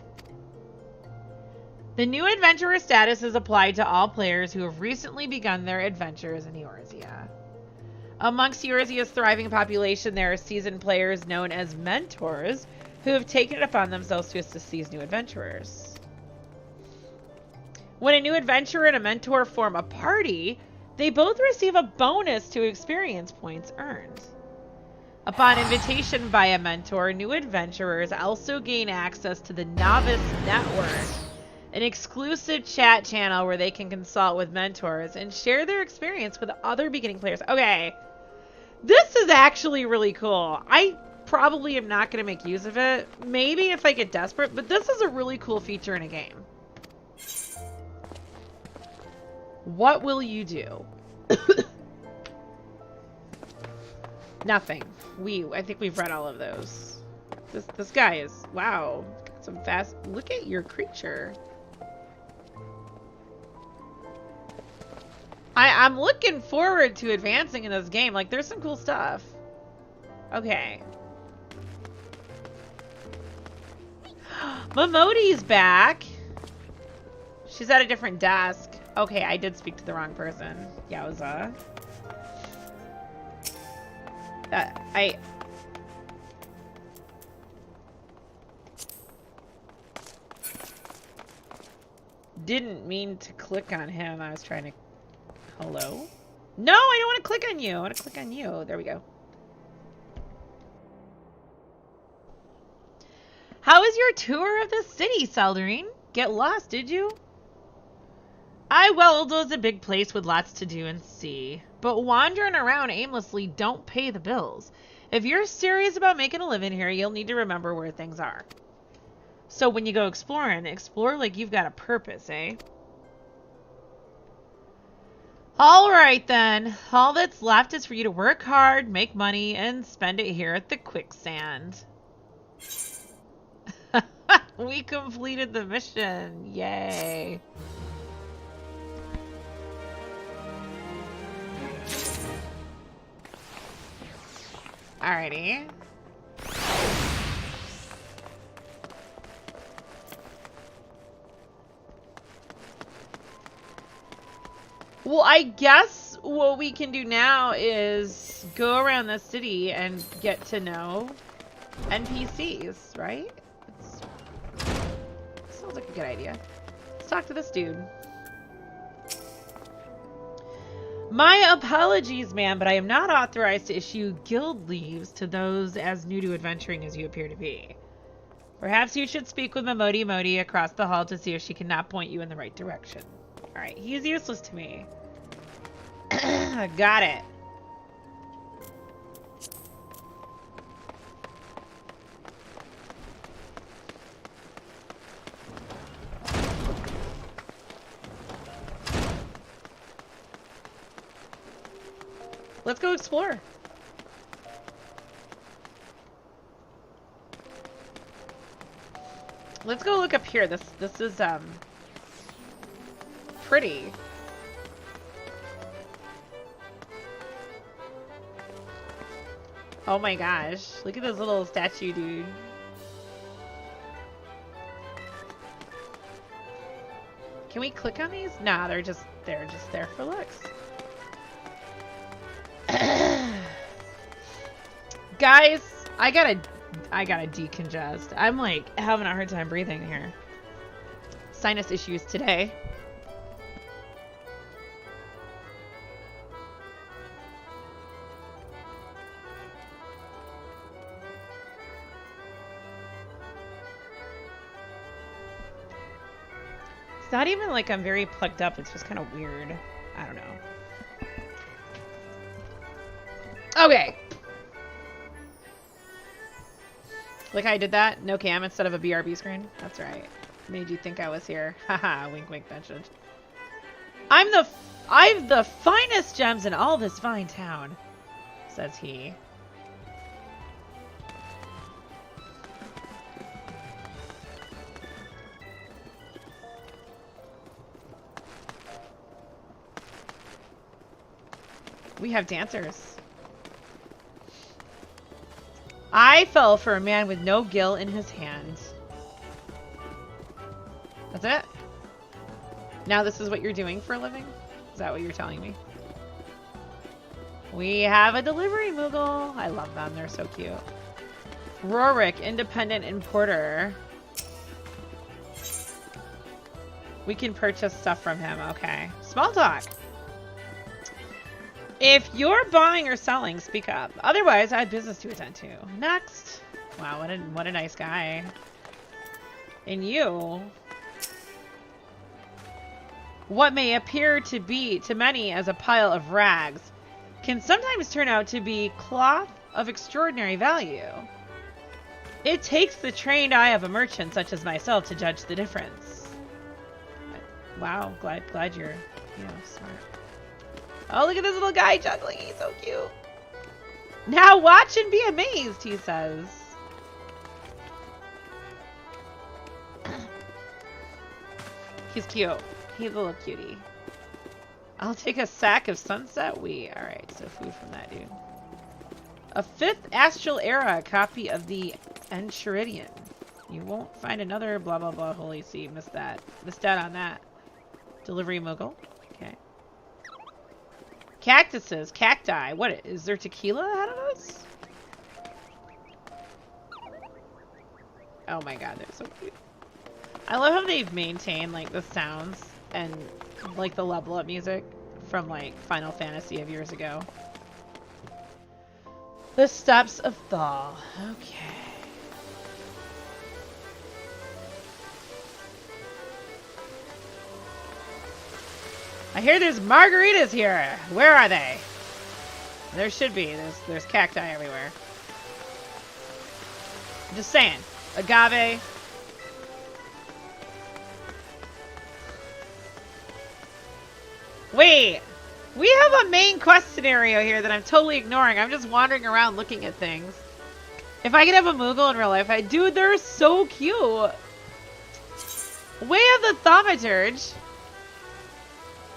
The new adventurer status is applied to all players who have recently begun their adventures in Eorzea. Amongst Eurasia's thriving population, there are seasoned players known as mentors who have taken it upon themselves to assist these new adventurers. When a new adventurer and a mentor form a party, they both receive a bonus to experience points earned. Upon invitation by a mentor, new adventurers also gain access to the Novice Network, an exclusive chat channel where they can consult with mentors and share their experience with other beginning players. Okay, this is actually really cool. I probably am not going to make use of it. Maybe if I get desperate, but this is a really cool feature in a game. What will you do? Nothing. I think we've read all of those. This guy is, wow, got some fast. Look at your creature. I'm looking forward to advancing in this game. Like, there's some cool stuff. Okay. Momodi's back. She's at a different desk. Okay, I did speak to the wrong person. Yowza. I didn't mean to click on him. I was trying to... Hello? No, I don't want to click on you. I want to click on you. There we go. How was your tour of the city, Saldarine? Get lost, did you? Iweldo's a big place with lots to do and see. But wandering around aimlessly don't pay the bills. If you're serious about making a living here, you'll need to remember where things are. So when you go exploring, explore like you've got a purpose, eh? Alright then. All that's left is for you to work hard, make money, and spend it here at the quicksand. We completed the mission. Yay. Alrighty. Well, I guess what we can do now is go around the city and get to know NPCs, right? Sounds like a good idea. Let's talk to this dude. My apologies, ma'am, but I am not authorized to issue guild leaves to those as new to adventuring as you appear to be. Perhaps you should speak with Momodi Modi across the hall to see if she cannot point you in the right direction. Alright, he's useless to me. Got it. Let's go explore. Let's go look up here. This is pretty. Oh my gosh. Look at this little statue, dude. Can we click on these? Nah, they're just there for looks. Guys, I gotta decongest. I'm like having a hard time breathing here. Sinus issues today. It's not even like I'm very plugged up. It's just kind of weird. I don't know. Okay. Like I did that? No cam instead of a BRB screen? That's right. Made you think I was here. Haha, wink wink message. I've the finest gems in all this fine town, says he. We have dancers. I fell for a man with no gill in his hands. That's it? Now this is what you're doing for a living? Is that what you're telling me? We have a delivery Moogle. I love them. They're so cute. Rorik, independent importer. We can purchase stuff from him. Okay. Small talk. If you're buying or selling, speak up. Otherwise, I have business to attend to. Next. Wow, what a nice guy. And you. What may appear to be to many as a pile of rags can sometimes turn out to be cloth of extraordinary value. It takes the trained eye of a merchant such as myself to judge the difference. Wow, glad you're, smart. Oh, look at this little guy juggling. He's so cute. Now watch and be amazed, he says. He's cute. He's a little cutie. I'll take a sack of sunset wheat. Alright, so food from that dude. A 5th Astral Era copy of the Enchiridion. You won't find another blah blah blah holy see. Missed that. Missed out on that. Delivery Moogle. Okay. Cactuses. Cacti. What? Is there tequila out of us? Oh my god, they're so cute. I love how they've maintained like the sounds and like the level up music from like Final Fantasy of years ago. The Steps of Thaw. Okay. I hear there's margaritas here. Where are they? There should be. There's cacti everywhere. I'm just saying. Agave. Wait, we have a main quest scenario here that I'm totally ignoring. I'm just wandering around looking at things. If I could have a Moogle in real life, dude, they're so cute. We have the Thaumaturge.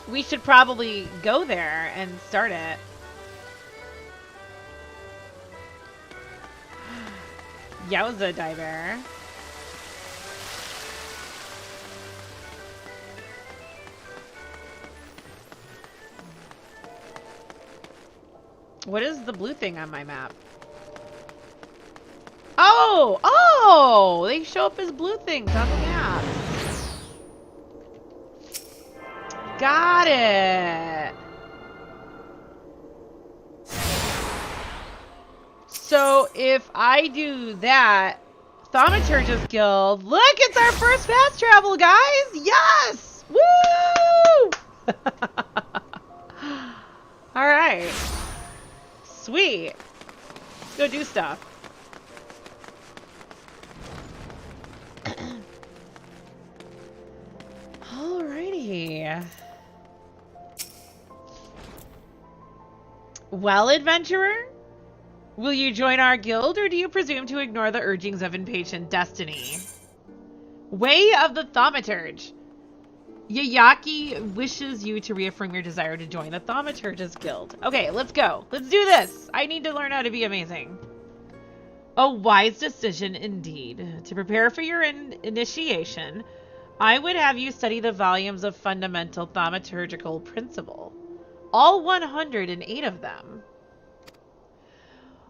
We should probably go there and start it. Yowza, Diver. What is the blue thing on my map? Oh! Oh! They show up as blue things on the map. Got it! So if I do that, Thaumaturge's Guild. Look, it's our first fast travel, guys! Yes! Woo! Alright. Sweet. Let's go do stuff. Alrighty. Well, adventurer? Will you join our guild, or do you presume to ignore the urgings of impatient destiny? Way of the Thaumaturge. Yayaki wishes you to reaffirm your desire to join the Thaumaturge's Guild. Okay, let's go. Let's do this. I need to learn how to be amazing. A wise decision indeed. To prepare for your initiation, I would have you study the volumes of fundamental thaumaturgical principle. All 108 of them.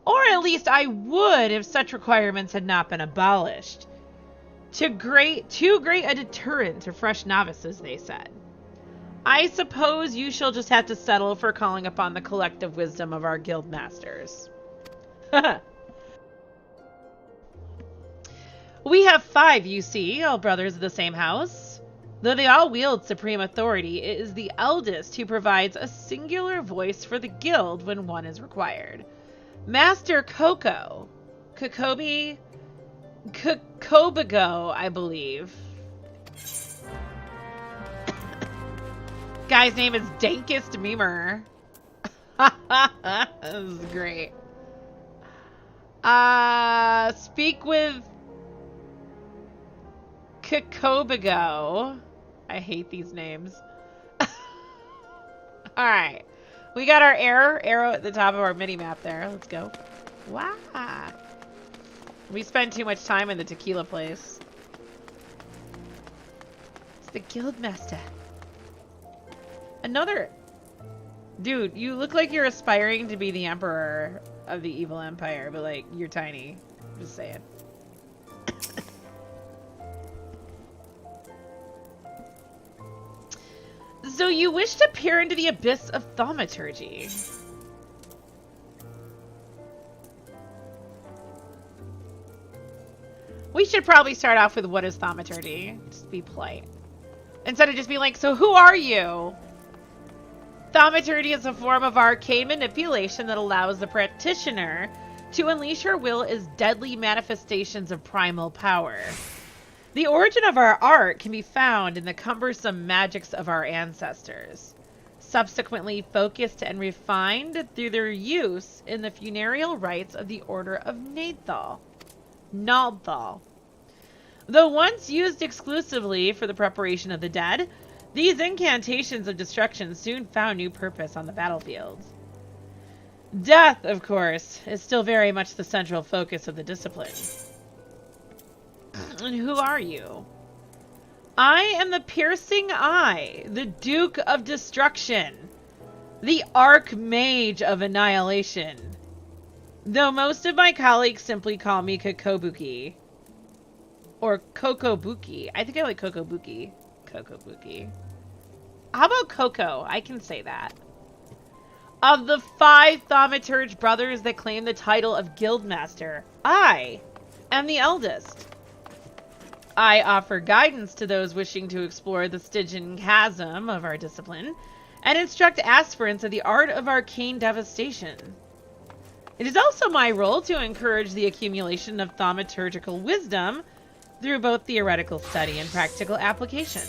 Or at least I would if such requirements had not been abolished. Too great a deterrent to fresh novices, they said. I suppose you shall just have to settle for calling upon the collective wisdom of our guild masters. We have 5, you see, all brothers of the same house. Though they all wield supreme authority, it is the eldest who provides a singular voice for the guild when one is required. Master Coco. Kokobigo, I believe. Guy's name is Dankest Memer. This is great. Speak with Kokobigo. I hate these names. Alright. We got our arrow at the top of our mini-map there. Let's go. Wow. We spend too much time in the tequila place. It's the guild master. Another Dude, you look like you're aspiring to be the emperor of the evil empire, but like, you're tiny. Just saying. So you wish to peer into the abyss of thaumaturgy. We should probably start off with what is thaumaturgy. Just be polite. Instead of just being like, so who are you? Thaumaturgy is a form of arcane manipulation that allows the practitioner to unleash her will as deadly manifestations of primal power. The origin of our art can be found in the cumbersome magics of our ancestors, subsequently focused and refined through their use in the funereal rites of the Order of Naldthal. Though once used exclusively for the preparation of the dead, these incantations of destruction soon found new purpose on the battlefield. Death, of course, is still very much the central focus of the discipline. And who are you? I am the Piercing Eye, the Duke of Destruction, the Archmage of Annihilation. Though most of my colleagues simply call me Kokobuki. Or Kokobuki. I think I like Kokobuki. Kokobuki. How about Coco? I can say that. Of the 5 thaumaturge brothers that claim the title of Guildmaster, I am the eldest. I offer guidance to those wishing to explore the Stygian chasm of our discipline and instruct aspirants of the art of arcane devastation. It is also my role to encourage the accumulation of thaumaturgical wisdom through both theoretical study and practical application.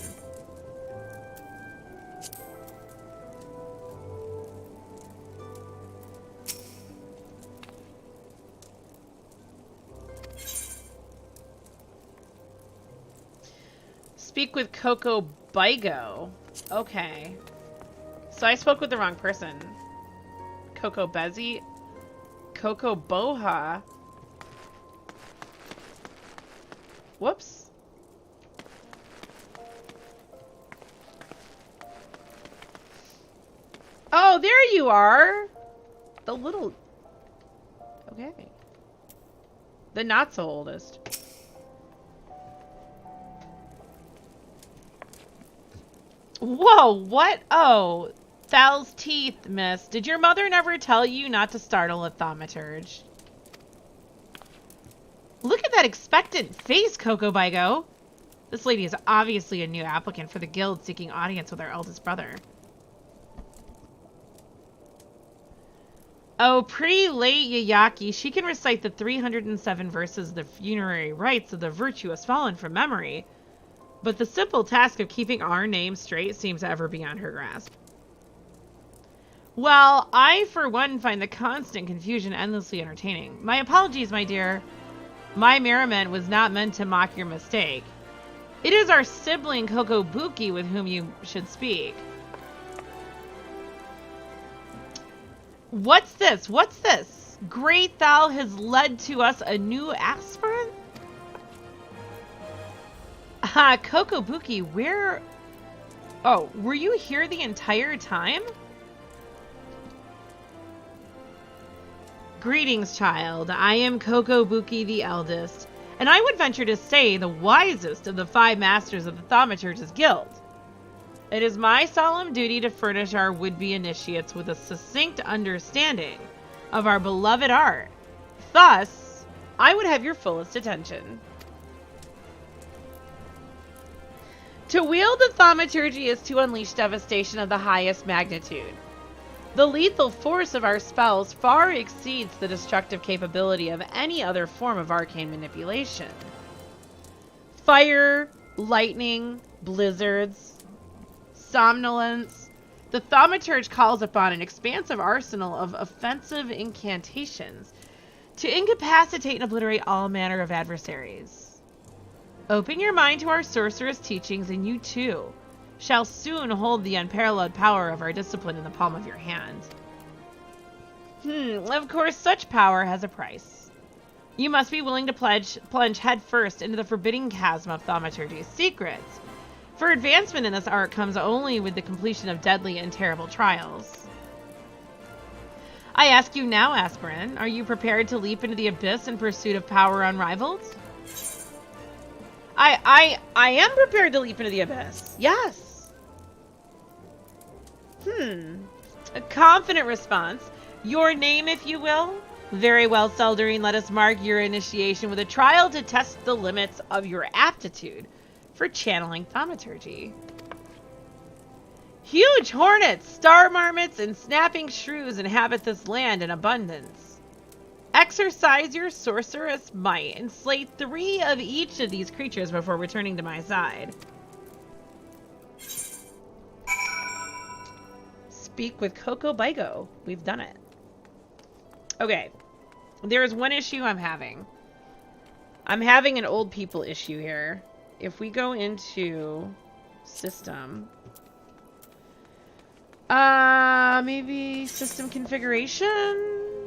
Speak with Coco Bigo. Okay. So I spoke with the wrong person. Coco Bezzy. Coco Boha. Whoops. Oh, there you are. The little... Okay. The not so oldest. Whoa, what? Oh, Thal's teeth, miss. Did your mother never tell you not to startle a thaumaturge? Look at that expectant face, Coco Bigo. This lady is obviously a new applicant for the guild seeking audience with our eldest brother. Oh, pretty late, Yayaki. She can recite the 307 verses of the funerary rites of the virtuous fallen from memory. But the simple task of keeping our name straight seems ever beyond her grasp. Well, I, for one, find the constant confusion endlessly entertaining. My apologies, my dear. My merriment was not meant to mock your mistake. It is our sibling Kokobuki with whom you should speak. What's this? What's this? Great Thal has led to us a new aspirant? Kokobuki, where... Oh, were you here the entire time? Greetings, child. I am Kokobuki the eldest, and I would venture to say the wisest of the 5 masters of the Thaumaturge's Guild. It is my solemn duty to furnish our would-be initiates with a succinct understanding of our beloved art. Thus, I would have your fullest attention. To wield the thaumaturgy is to unleash devastation of the highest magnitude. The lethal force of our spells far exceeds the destructive capability of any other form of arcane manipulation. Fire, lightning, blizzards, somnolence. The thaumaturge calls upon an expansive arsenal of offensive incantations to incapacitate and obliterate all manner of adversaries. Open your mind to our sorceress teachings, and you too shall soon hold the unparalleled power of our discipline in the palm of your hand. Of course, such power has a price. You must be willing to plunge headfirst into the forbidding chasm of thaumaturgy's secrets, for advancement in this art comes only with the completion of deadly and terrible trials. I ask you now, Aspirin, are you prepared to leap into the abyss in pursuit of power unrivaled? I am prepared to leap into the abyss. Yes. A confident response. Your name, if you will. Very well, Seldarine. Let us mark your initiation with a trial to test the limits of your aptitude for channeling thaumaturgy. Huge hornets, star marmots, and snapping shrews inhabit this land in abundance. Exercise your sorceress might and slay 3 of each of these creatures before returning to my side. Speak with Coco Bigo. We've done it. Okay. There is one issue I'm having. I'm having an old people issue here. If we go into system... maybe system configuration?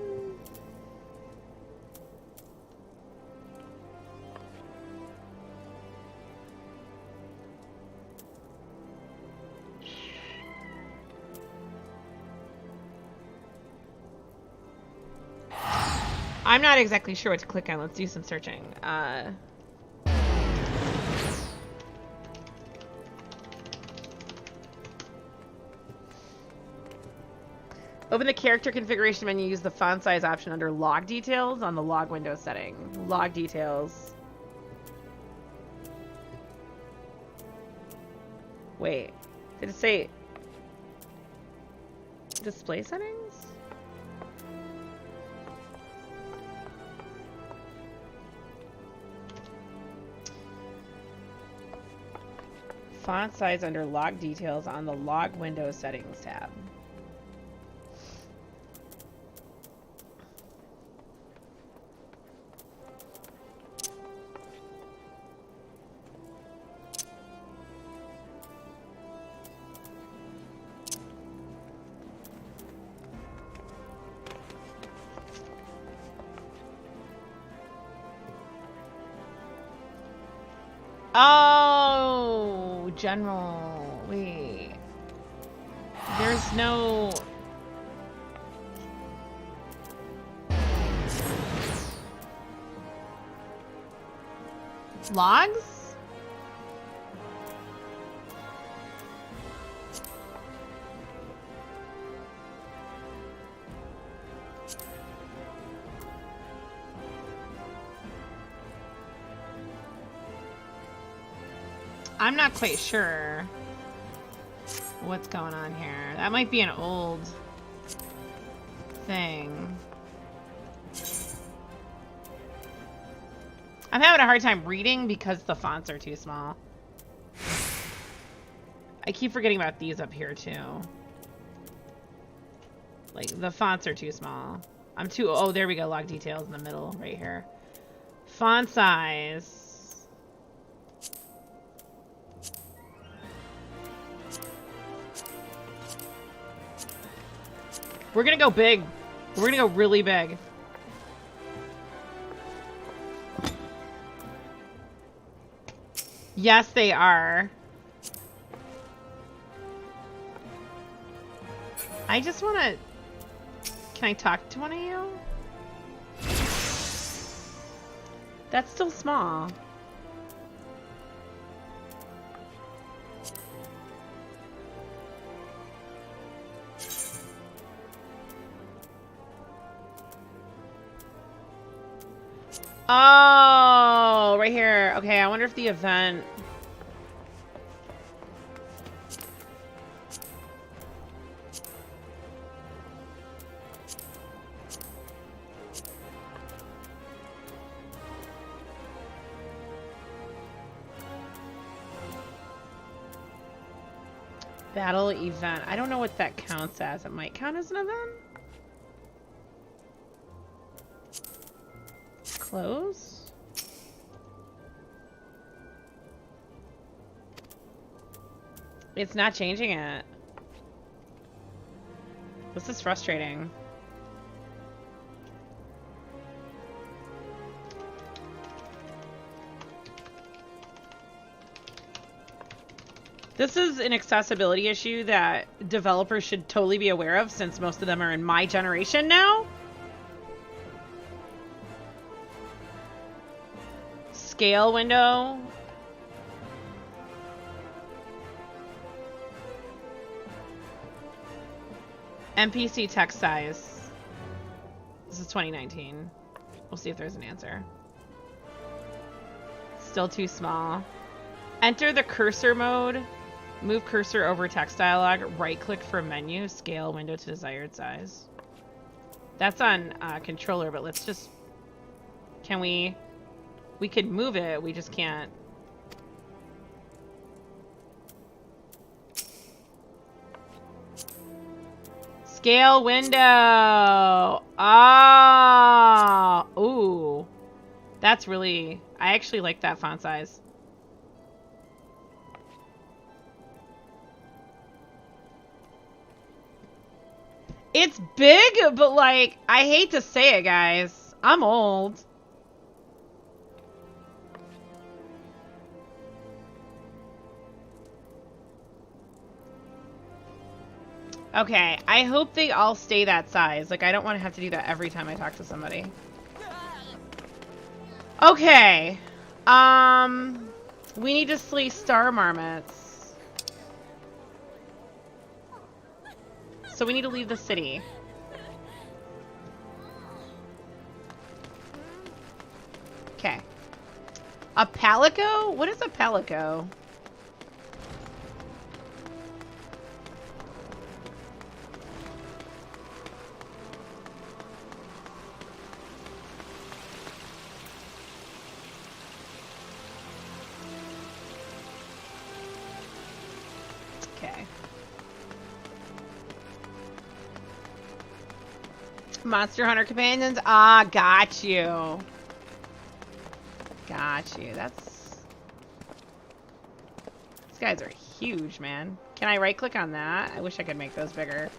I'm not exactly sure what to click on. Let's do some searching. Open the character configuration menu. Use the font size option under log details on the log window setting. Log details. Wait. Did it say display settings? Font size under log details on the log window settings tab. Oh, general. Wait. There's no... logs? I'm not quite sure what's going on here. That might be an old thing. I'm having a hard time reading because the fonts are too small. I keep forgetting about these up here too. Like, the fonts are too small. I'm too... Oh, there we go. Log details in the middle right here. Font size. We're gonna go big. We're gonna go really big. Yes, they are. I just wanna... Can I talk to one of you? That's still small. Oh, right here. Okay, I wonder if the event... Battle event. I don't know what that counts as. It might count as an event? Close? It's not changing it. This is frustrating. This is an accessibility issue that developers should totally be aware of, since most of them are in my generation now. Scale window. NPC text size. This is 2019. We'll see if there's an answer. Still too small. Enter the cursor mode. Move cursor over text dialog. Right click for menu. Scale window to desired size. That's on controller, but let's just... Can we... We could move it, we just can't. Scale window. Ah, ooh, that's really. I actually like that font size. It's big, but like, I hate to say it, guys. I'm old. Okay, I hope they all stay that size. Like, I don't want to have to do that every time I talk to somebody. Okay. We need to slay star marmots. So we need to leave the city. Okay. A palico? What is a palico? Monster Hunter companions? Ah, got you. Got you. That's... These guys are huge, man. Can I right click on that? I wish I could make those bigger.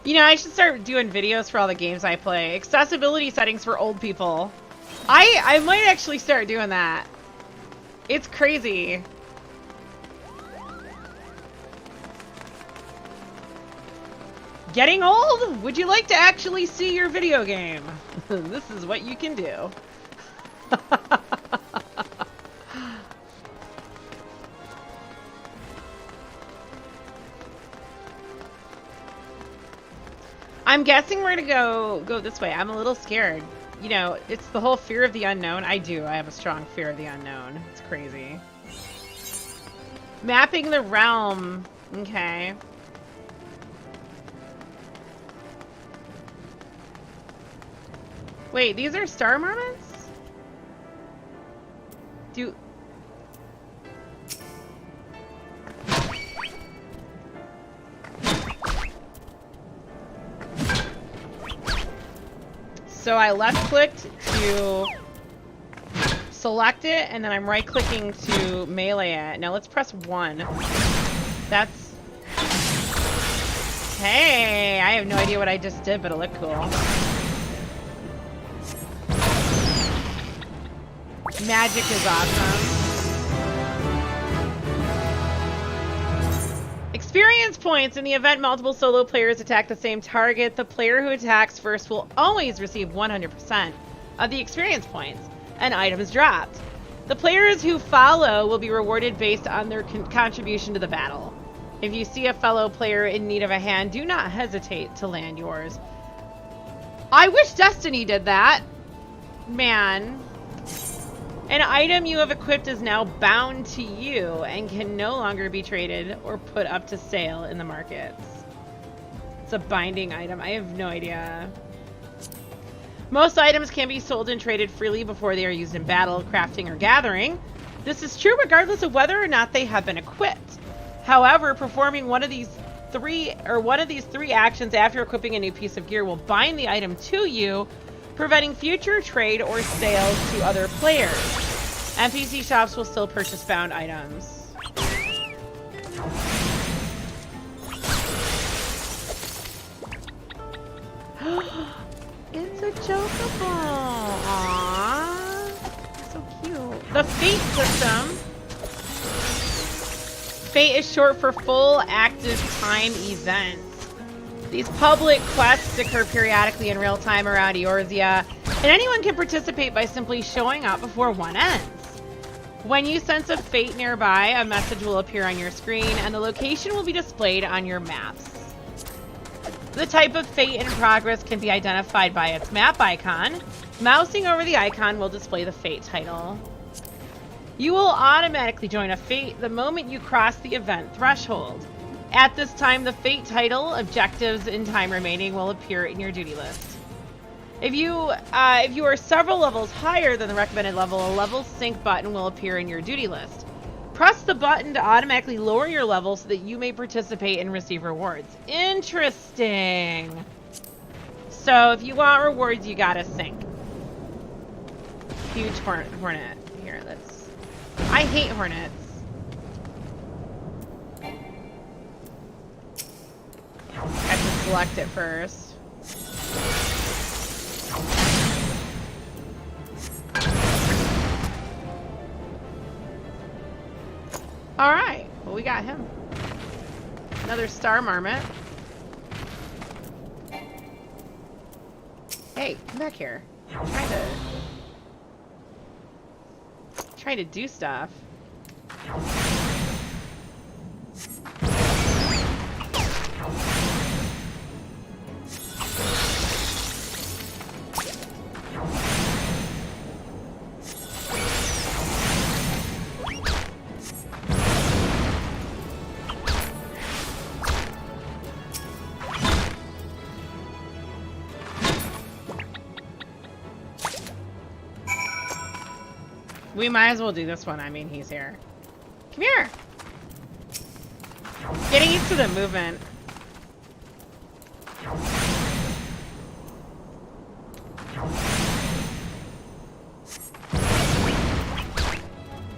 You know, I should start doing videos for all the games I play. Accessibility settings for old people. I might actually start doing that. It's crazy. Getting old? Would you like to actually see your video game? This is what you can do. I'm guessing we're gonna go this way. I'm a little scared. You know, it's the whole fear of the unknown. I have a strong fear of the unknown. It's crazy. Mapping the realm. Okay. Wait, these are star marmots? Do... So I left clicked to select it, and then I'm right clicking to melee it. Now let's press 1. That's... Hey, I have no idea what I just did, but it looked cool. Magic is awesome. Experience points. In the event multiple solo players attack the same target, the player who attacks first will always receive 100% of the experience points and items dropped. The players who follow will be rewarded based on their contribution to the battle. If you see a fellow player in need of a hand, do not hesitate to land yours. I wish Destiny did that. Man. An item you have equipped is now bound to you and can no longer be traded or put up to sale in the markets. It's a binding item. I have no idea. Most items can be sold and traded freely before they are used in battle, crafting, or gathering. This is true regardless of whether or not they have been equipped. However, performing one of these three actions after equipping a new piece of gear will bind the item to you, preventing future trade or sales to other players. NPC shops will still purchase bound items. It's It's a chocobo. Aww. So cute. The Fate system. Fate is short for full active time events. These public quests occur periodically in real time around Eorzea, and anyone can participate by simply showing up before one ends. When you sense a fate nearby, a message will appear on your screen, and the location will be displayed on your maps. The type of fate in progress can be identified by its map icon. Mousing over the icon will display the fate title. You will automatically join a fate the moment you cross the event threshold. At this time, the fate title, objectives, and time remaining will appear in your duty list. If you are several levels higher than the recommended level, a level sync button will appear in your duty list. Press the button to automatically lower your level so that you may participate and receive rewards. Interesting. So if you want rewards, you gotta sync. Huge hornet. Here, let's... I hate hornets. I have to select it first. Alright, well we got him. Another star marmot. Hey, come back here. I'm trying to do stuff. We might as well do this one. I mean, he's here. Come here. Getting used to the movement.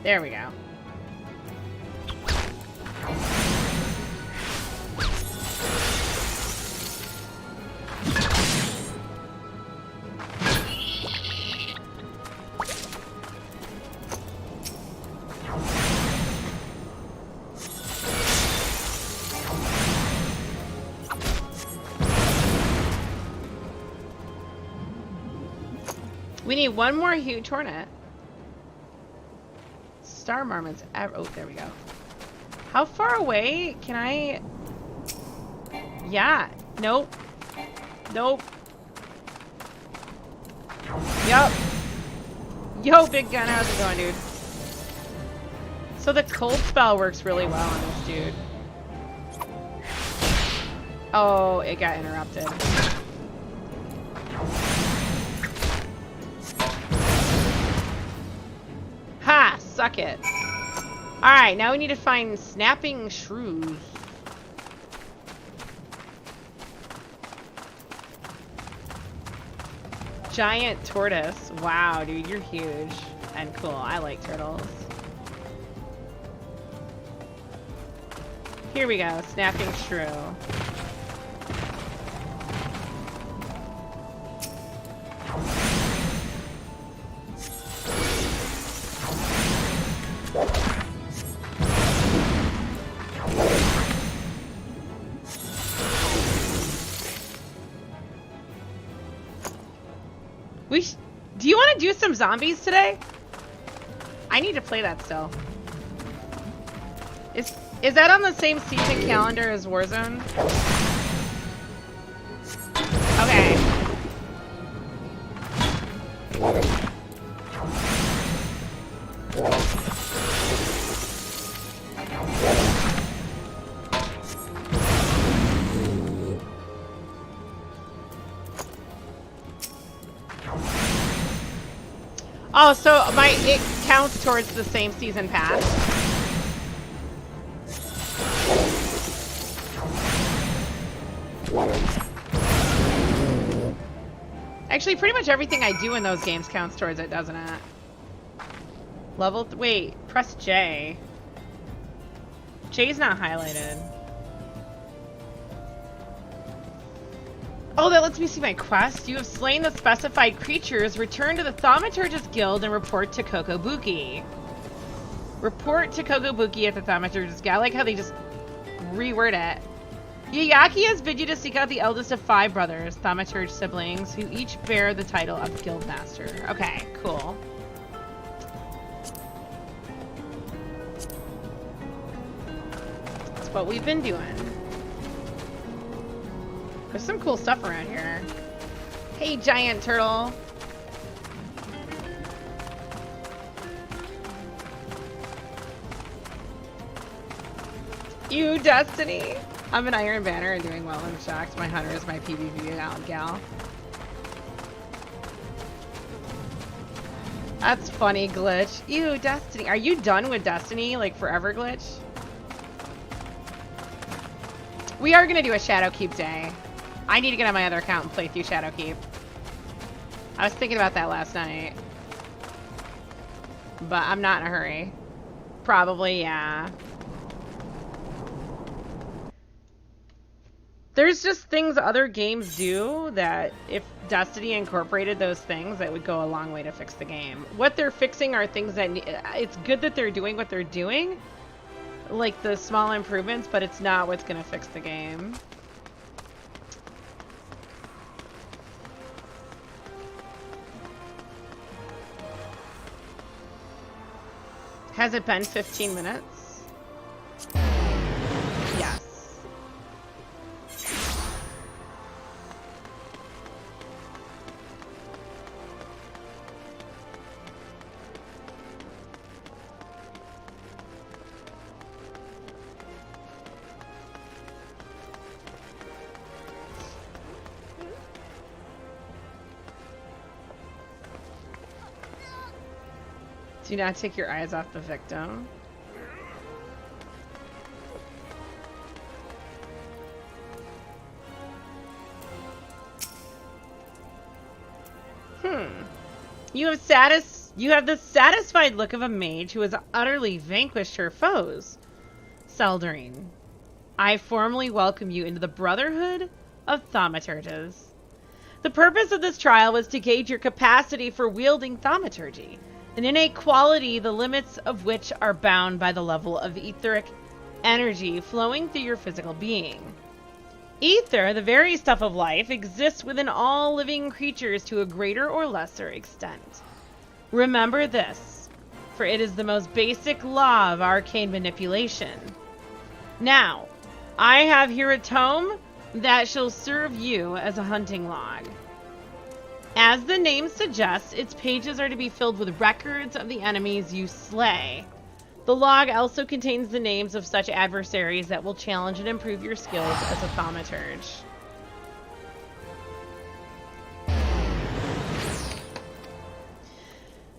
There we go. We need one more huge hornet. Star marmots. Oh, there we go. How far away can I... Yeah. Nope. Nope. Yup. Yo, big gun. How's it going, dude? So the cold spell works really well on this dude. Oh, it got interrupted. Ha! Suck it. Alright, now we need to find snapping shrews. Giant tortoise. Wow, dude, you're huge and cool. I like turtles. Here we go, snapping shrew. Do you want to do some zombies today? I need to play that still. Is that on the same season calendar as Warzone? Okay. Oh, so it counts towards the same season pass. Actually, pretty much everything I do in those games counts towards it, doesn't it? Wait, press J. J's not highlighted. Oh, that lets me see my quest. You have slain the specified creatures. Return to the Thaumaturgist Guild and report to Kokobuki. Report to Kokobuki at the Thaumaturgist Guild. I like how they just reword it. Yayaki has bid you to seek out the eldest of 5 brothers, Thaumaturge siblings, who each bear the title of Guildmaster. Okay, cool. That's what we've been doing. There's some cool stuff around here. Hey, giant turtle. You, Destiny. I'm an Iron Banner and doing well. I'm shocked. My hunter is my PvP gal. That's funny, Glitch. Ew, Destiny. Are you done with Destiny? Like forever, Glitch? We are going to do a Shadowkeep day. I need to get on my other account and play through Shadowkeep. I was thinking about that last night. But I'm not in a hurry. Probably, yeah. There's just things other games do that if Destiny incorporated those things, that would go a long way to fix the game. What they're fixing are things that... It's good that they're doing what they're doing. Like the small improvements, but it's not what's going to fix the game. Has it been 15 minutes? Yes. Do not take your eyes off the victim. You have the satisfied look of a mage who has utterly vanquished her foes. Seldrine, I formally welcome you into the Brotherhood of Thaumaturges. The purpose of this trial was to gauge your capacity for wielding thaumaturgy, an innate quality the limits of which are bound by the level of etheric energy flowing through your physical being. Ether, the very stuff of life, exists within all living creatures to a greater or lesser extent. Remember this, for it is the most basic law of arcane manipulation. Now, I have here a tome that shall serve you as a hunting log. As the name suggests, its pages are to be filled with records of the enemies you slay. The log also contains the names of such adversaries that will challenge and improve your skills as a thaumaturge.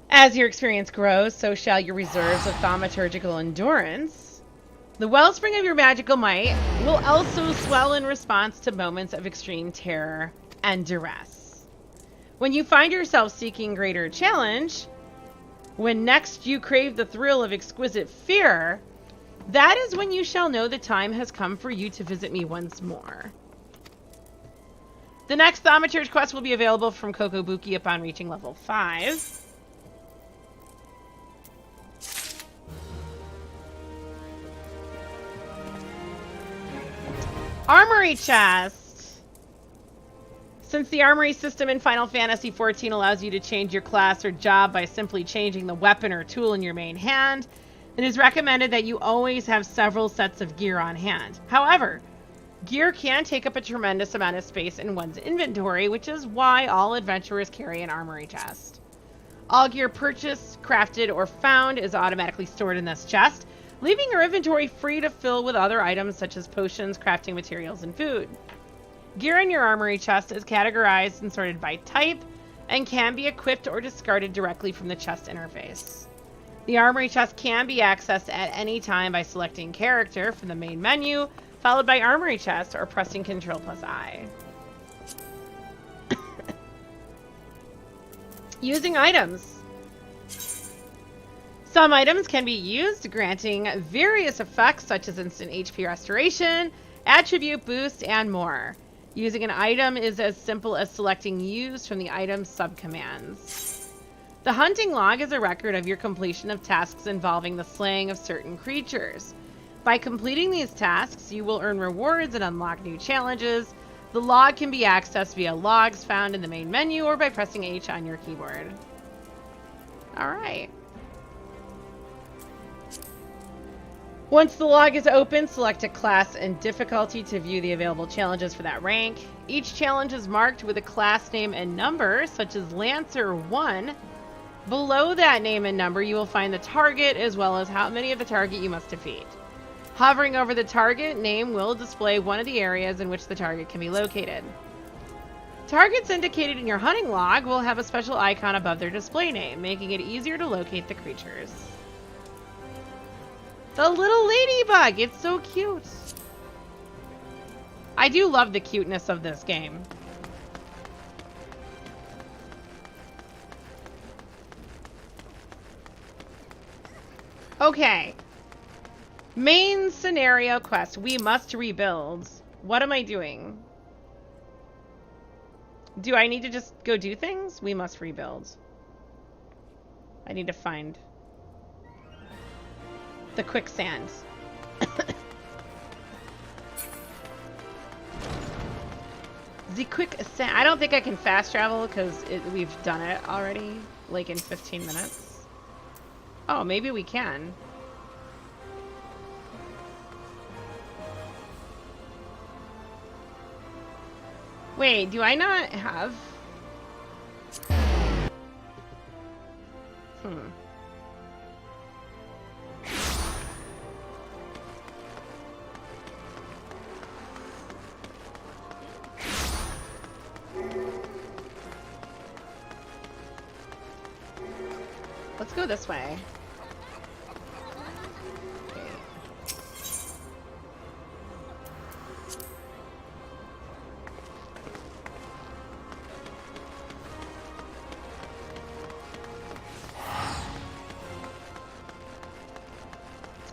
As your experience grows, so shall your reserves of thaumaturgical endurance. The wellspring of your magical might will also swell in response to moments of extreme terror and duress. When you find yourself seeking greater challenge, when next you crave the thrill of exquisite fear, that is when you shall know the time has come for you to visit me once more. The next Thaumaturge quest will be available from Kokobuki upon reaching level 5. Armory chest! Since the armory system in Final Fantasy XIV allows you to change your class or job by simply changing the weapon or tool in your main hand, it is recommended that you always have several sets of gear on hand. However, gear can take up a tremendous amount of space in one's inventory, which is why all adventurers carry an armory chest. All gear purchased, crafted, or found is automatically stored in this chest, leaving your inventory free to fill with other items such as potions, crafting materials, and food. Gear in your armory chest is categorized and sorted by type and can be equipped or discarded directly from the chest interface. The armory chest can be accessed at any time by selecting character from the main menu, followed by armory chest, or pressing Ctrl+I. Using items. Some items can be used, granting various effects such as instant HP restoration, attribute boost, and more. Using an item is as simple as selecting use from the item's subcommands. The hunting log is a record of your completion of tasks involving the slaying of certain creatures. By completing these tasks, you will earn rewards and unlock new challenges. The log can be accessed via logs found in the main menu or by pressing H on your keyboard. All right. Once the log is open, select a class and difficulty to view the available challenges for that rank. Each challenge is marked with a class name and number, such as Lancer 1. Below that name and number, you will find the target as well as how many of the target you must defeat. Hovering over the target name will display one of the areas in which the target can be located. Targets indicated in your hunting log will have a special icon above their display name, making it easier to locate the creatures. The little ladybug! It's so cute! I do love the cuteness of this game. Okay. Main scenario quest. We must rebuild. What am I doing? Do I need to just go do things? We must rebuild. I need to find the quicksand. The quicksand. I don't think I can fast travel because we've done it already, like in 15 minutes. Oh, maybe we can. Wait, do I not have... Let's go this way. Okay.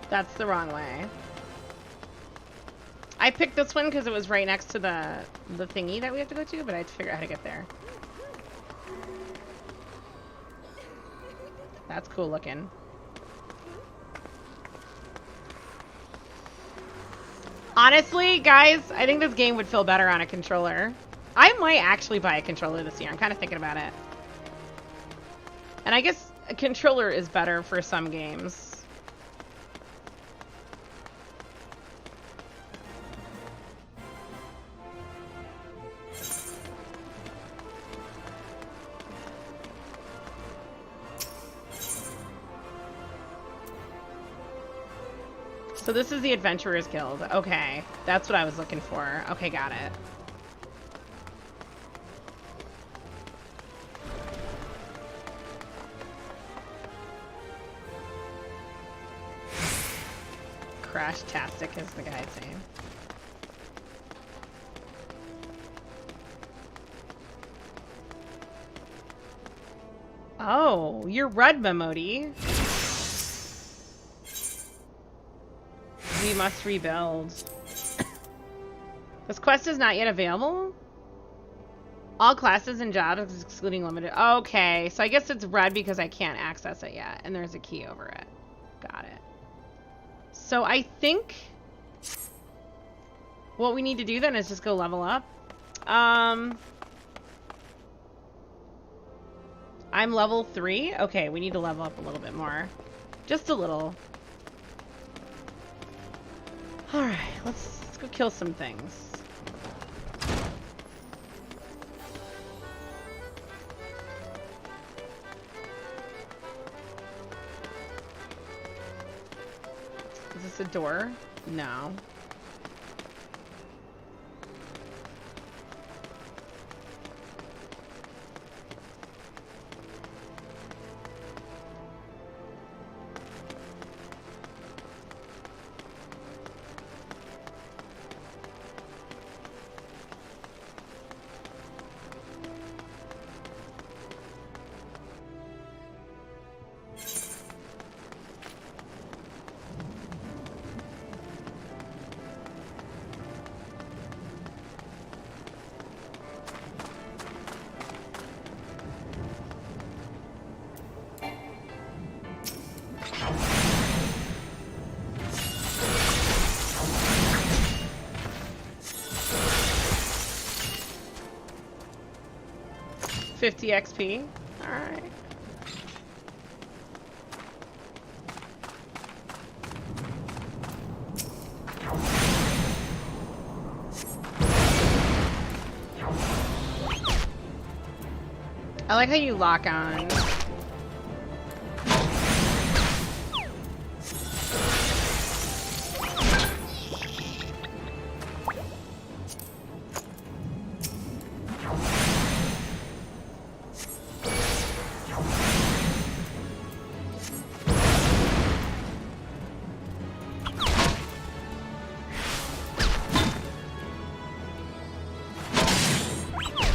That's the wrong way. I picked this one because it was right next to the thingy that we have to go to, but I had to figure out how to get there. That's cool looking. Honestly, guys, I think this game would feel better on a controller. I might actually buy a controller this year. I'm kind of thinking about it. And I guess a controller is better for some games. So this is the Adventurers Guild. Okay, that's what I was looking for. Okay, got it. Crash-tastic is the guy's name. Oh, you're Rudma, Modi. We must rebuild. This quest is not yet available? All classes and jobs excluding limited. Okay, so I guess it's red because I can't access it yet. And there's a key over it. Got it. So I think what we need to do then is just go level up. I'm level 3. Okay, we need to level up a little bit more. Just a little. Alright, let's go kill some things. Is this a door? No. 50 XP. Alright. I like how you lock on.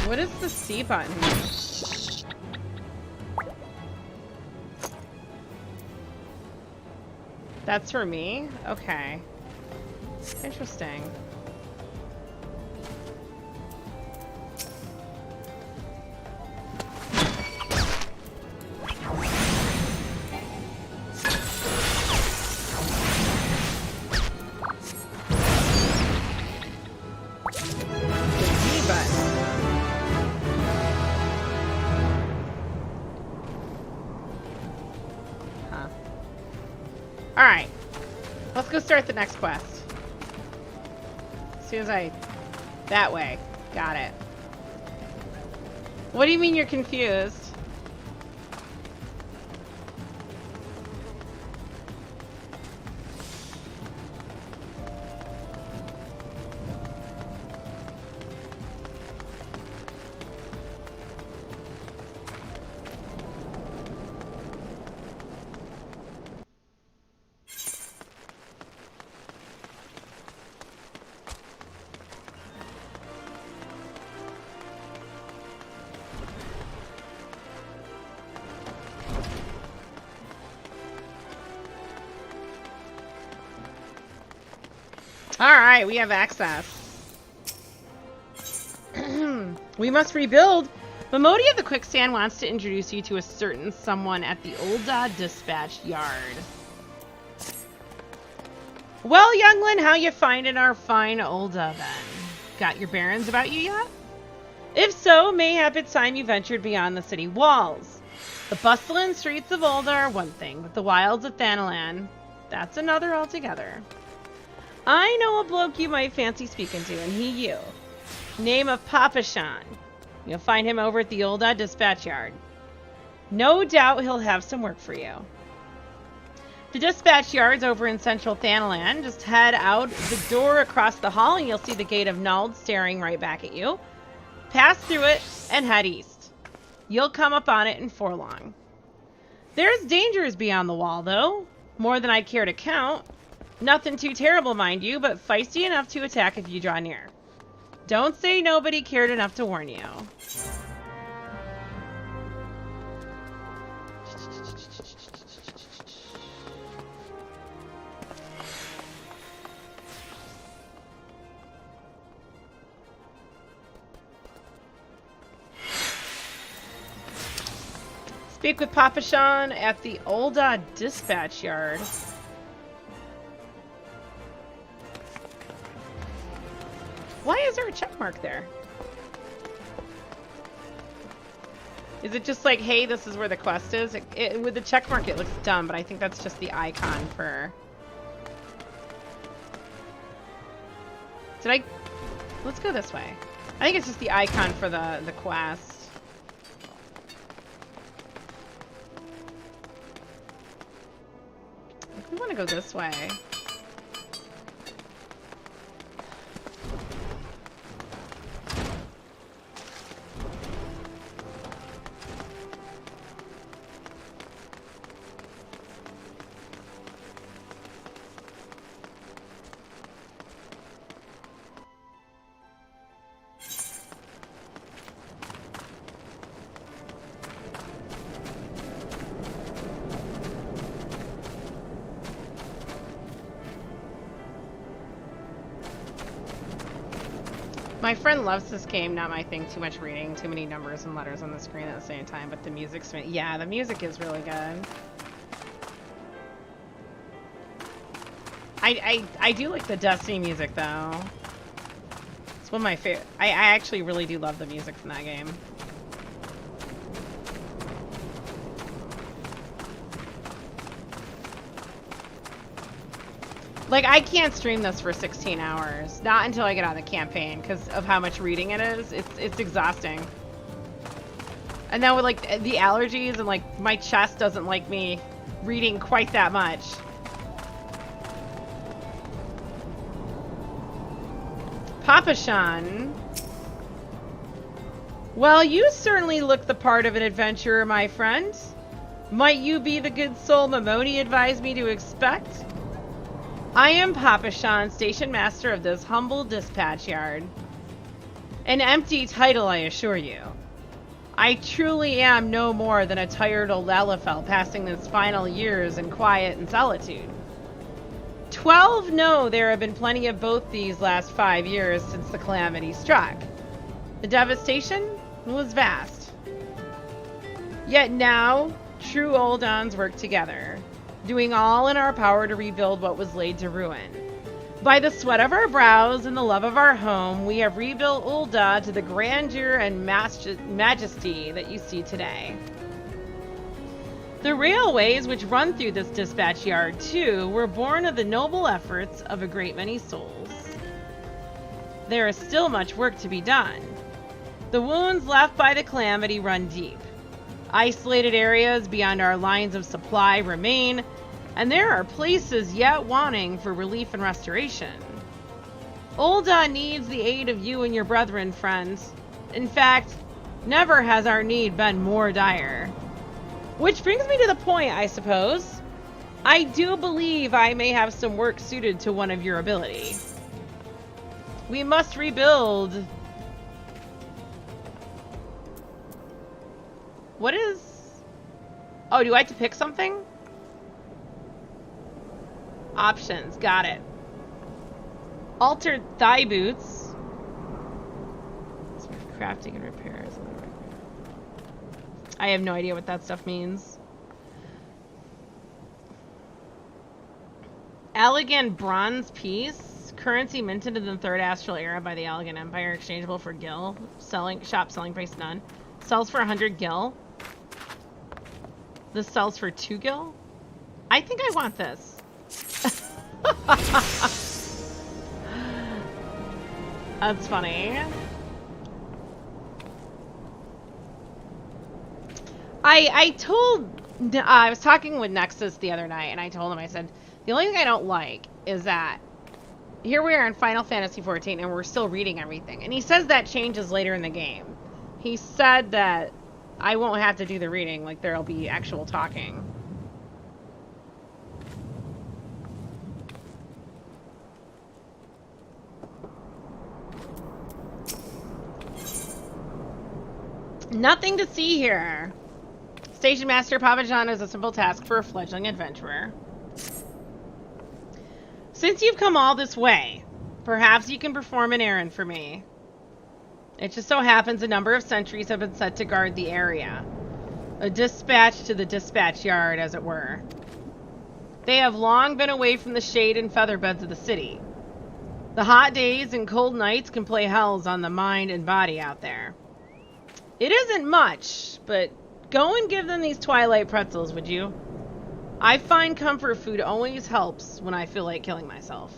What is the C button? That's for me? Okay. Interesting. Alright. Let's go start the next quest. As soon as I... That way. Got it. What do you mean you're confused? Alright, we have access. We must rebuild. Mamodi of the Quicksand wants to introduce you to a certain someone at the Ul'dah dispatch yard. Well, youngling, how you finding our fine Ul'dah then? Got your bearings about you yet? If so, mayhap it's time you ventured beyond the city walls. The bustling streets of Ul'dah are one thing, but the wilds of Thanalan, that's another altogether. I know a bloke you might fancy speaking to, and he you. Name of Papashan. You'll find him over at the Ul'dah dispatch yard. No doubt he'll have some work for you. The dispatch yard's over in central Thanalan. Just head out the door across the hall and you'll see the gate of Nald staring right back at you. Pass through it and head east. You'll come up on it in forelong. There's dangers beyond the wall, though. More than I care to count. Nothing too terrible, mind you, but feisty enough to attack if you draw near. Don't say nobody cared enough to warn you. Speak with Papashan at the Ul'dah dispatch yard. Why is there a check mark there? Is it just like, hey, this is where the quest is? With the check mark, it looks dumb, but I think that's just the icon for... Let's go this way. I think it's just the icon for the quest. We want to go this way. My friend loves this game, not my thing. Too much reading, too many numbers and letters on the screen at the same time, but the music's... Yeah, the music is really good. I do like the Destiny music, though. It's one of my favorite... I actually really do love the music from that game. Like, I can't stream this for 16 hours. Not until I get on the campaign, because of how much reading it is. It's exhausting. And then with, like, the allergies and, like, my chest doesn't like me reading quite that much. Papa Sean. Well, you certainly look the part of an adventurer, my friend. Might you be the good soul Mamoni advised me to expect? I am Papa Sean, station master of this humble dispatch yard. An empty title, I assure you. I truly am no more than a tired old Lalafell passing his final years in quiet and solitude. 12 know there have been plenty of both these last 5 years since the calamity struck. The devastation was vast. Yet now, true Oldons work together, doing all in our power to rebuild what was laid to ruin. By the sweat of our brows and the love of our home, we have rebuilt Ul'dah to the grandeur and majesty that you see today. The railways which run through this dispatch yard, too, were born of the noble efforts of a great many souls. There is still much work to be done. The wounds left by the calamity run deep. Isolated areas beyond our lines of supply remain, and there are places yet wanting for relief and restoration. Ul'dah needs the aid of you and your brethren, friends. In fact, never has our need been more dire. Which brings me to the point, I suppose. I do believe I may have some work suited to one of your ability. We must rebuild. What is... Oh, do I have to pick something? Options, got it. Altered thigh boots. Crafting and repairs. I have no idea what that stuff means. Elegant bronze piece. Currency minted in the 3rd Astral Era by the Elegant Empire. Exchangeable for gil. Shop selling price none. Sells for 100 gil. This sells for 2 gil? I think I want this. That's funny. I was talking with Nexus the other night, and I told him, I said, the only thing I don't like is that here we are in Final Fantasy XIV, and we're still reading everything. And he says that changes later in the game. He said that I won't have to do the reading, like there'll be actual talking. Nothing to see here. Station Master Papa John is a simple task for a fledgling adventurer. Since you've come all this way, perhaps you can perform an errand for me. It just so happens a number of sentries have been set to guard the area. A dispatch to the dispatch yard, as it were. They have long been away from the shade and featherbeds of the city. The hot days and cold nights can play hells on the mind and body out there. It isn't much, but go and give them these twilight pretzels, would you? I find comfort food always helps when I feel like killing myself.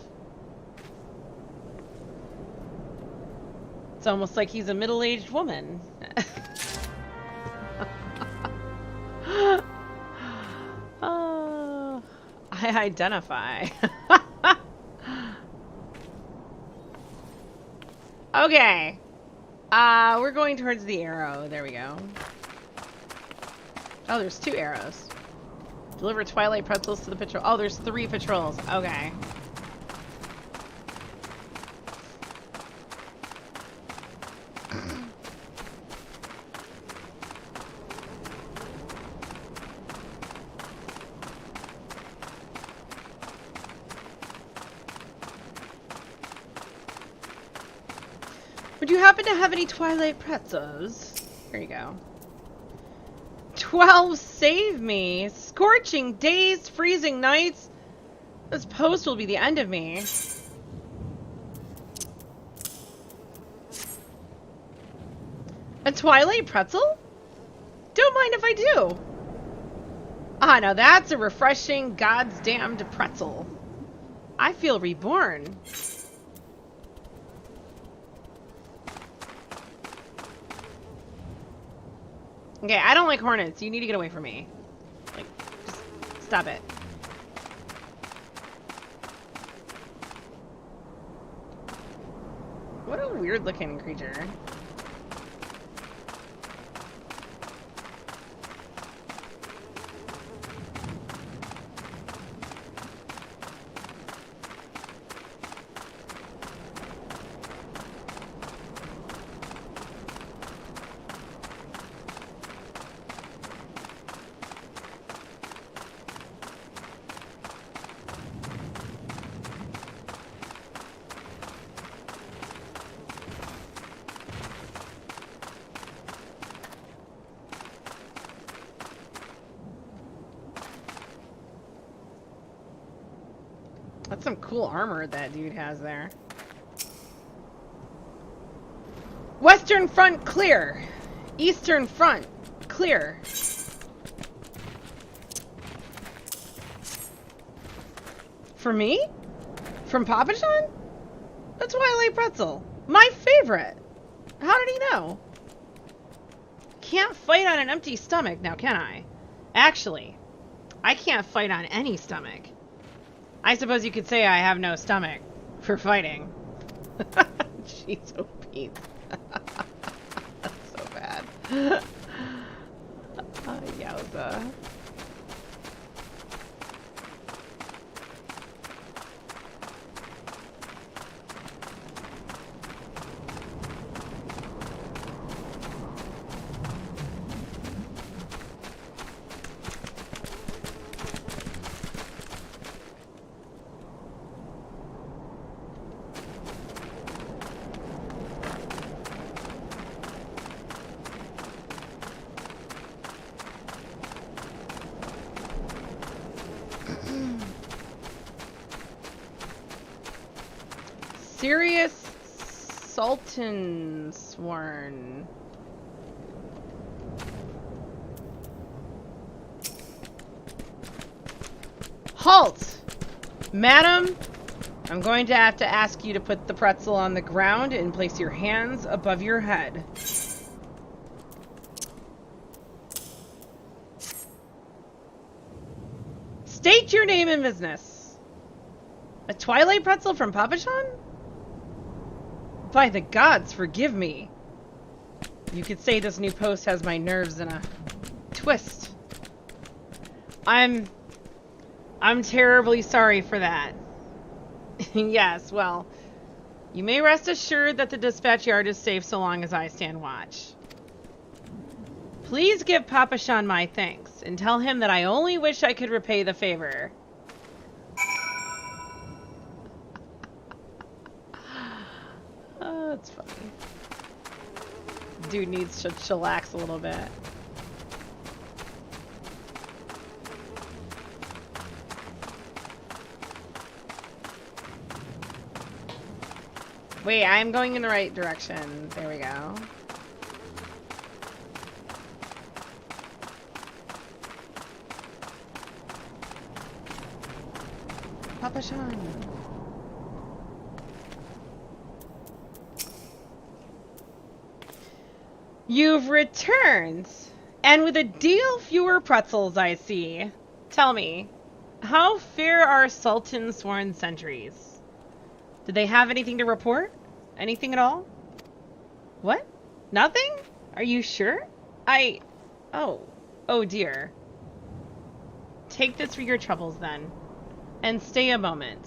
It's almost like he's a middle-aged woman. Oh, I identify. Okay. We're going towards the arrow. There we go. Oh, there's 2 arrows. Deliver twilight pretzels to the patrol. Oh, there's 3 patrols. Okay. Would you happen to have any twilight pretzels? Here you go. 12 save me! Scorching days, freezing nights. This post will be the end of me. A twilight pretzel? Don't mind if I do. Ah, now that's a refreshing, God's damned pretzel. I feel reborn. Okay, I don't like hornets. You need to get away from me. Like, just stop it. What a weird looking creature. That's some cool armor that dude has there. Western front clear. Eastern front clear. For me? From Papa John? That's Twilight Pretzel. My favorite. How did he know? Can't fight on an empty stomach now, can I? Actually, I can't fight on any stomach. I suppose you could say I have no stomach for fighting. Jeez, oh Pete. That's so bad. Yowza. Serious Sultan Sworn. Halt! Madam, I'm going to have to ask you to put the pretzel on the ground and place your hands above your head. State your name and business. A Twilight Pretzel from Papa John? By the gods, forgive me. You could say this new post has my nerves in a twist. I'm terribly sorry for that. Yes, well, you may rest assured that the dispatch yard is safe so long as I stand watch. Please give Papa John my thanks and tell him that I only wish I could repay the favor. Oh, that's funny. Dude needs to chillax a little bit. Wait, I'm going in the right direction. There we go. Papa John. You've returned, and with a deal fewer pretzels, I see. Tell me, how fair are Sultan Sworn sentries? Did they have anything to report? Anything at all? What? Nothing? Are you sure? Oh dear. Take this for your troubles then, and stay a moment.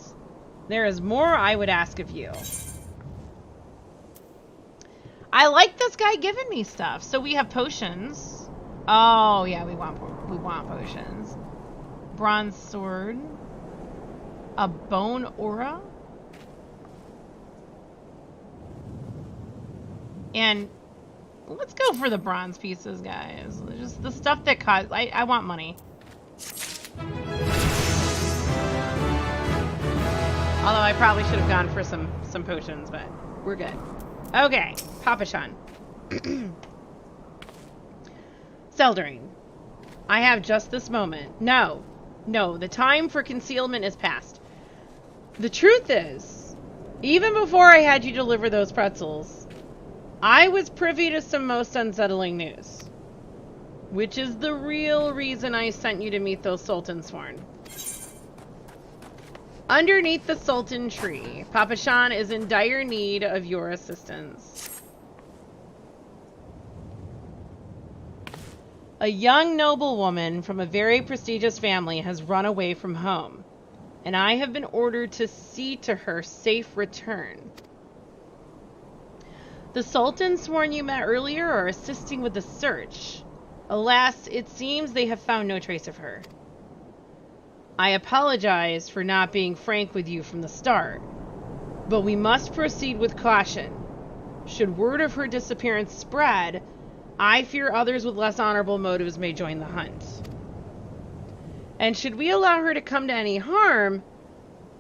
There is more I would ask of you. I like this guy giving me stuff. So we have potions. Oh yeah, we want potions. Bronze sword. A bone aura. And let's go for the bronze pieces, guys. Just the stuff that costs. I want money. Although I probably should have gone for some potions, but we're good. Okay, Papa John. Seldering. I have just this moment. No, the time for concealment is past. The truth is, even before I had you deliver those pretzels, I was privy to some most unsettling news. Which is the real reason I sent you to meet those Sultan Sworn. Underneath the Sultan tree, Papa Shan is in dire need of your assistance. A young noblewoman from a very prestigious family has run away from home, and I have been ordered to see to her safe return. The Sultan Sworn you met earlier are assisting with the search. Alas, it seems they have found no trace of her. I apologize for not being frank with you from the start, but we must proceed with caution. Should word of her disappearance spread, I fear others with less honorable motives may join the hunt. And should we allow her to come to any harm,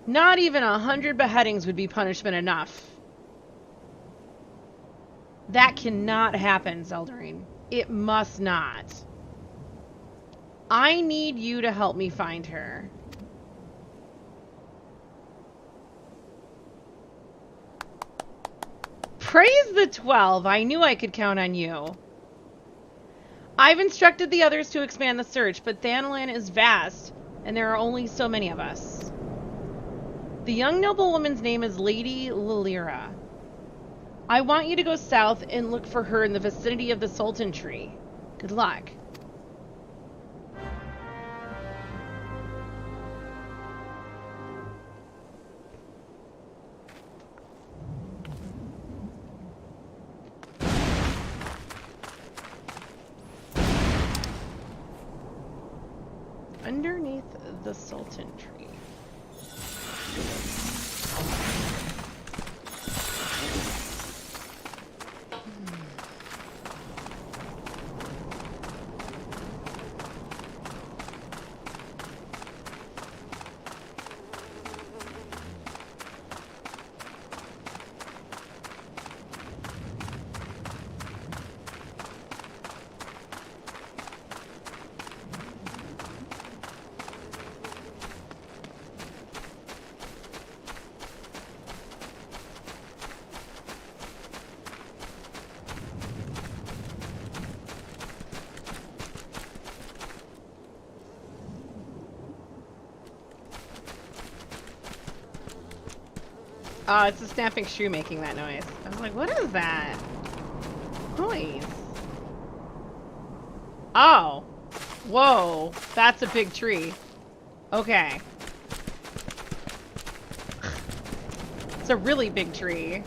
not even 100 beheadings would be punishment enough. That cannot happen, Zeldarine. It must not. I need you to help me find her. Praise the 12. I knew I could count on you. I've instructed the others to expand the search, but Thanalan is vast, and there are only so many of us. The young noblewoman's name is Lady Lilira. I want you to go south and look for her in the vicinity of the Sultan tree. Good luck. Underneath the Sultan tree. Oh, it's a snapping shoe making that noise. I was like, what is that noise? Oh. Whoa. That's a big tree. Okay. It's a really big tree.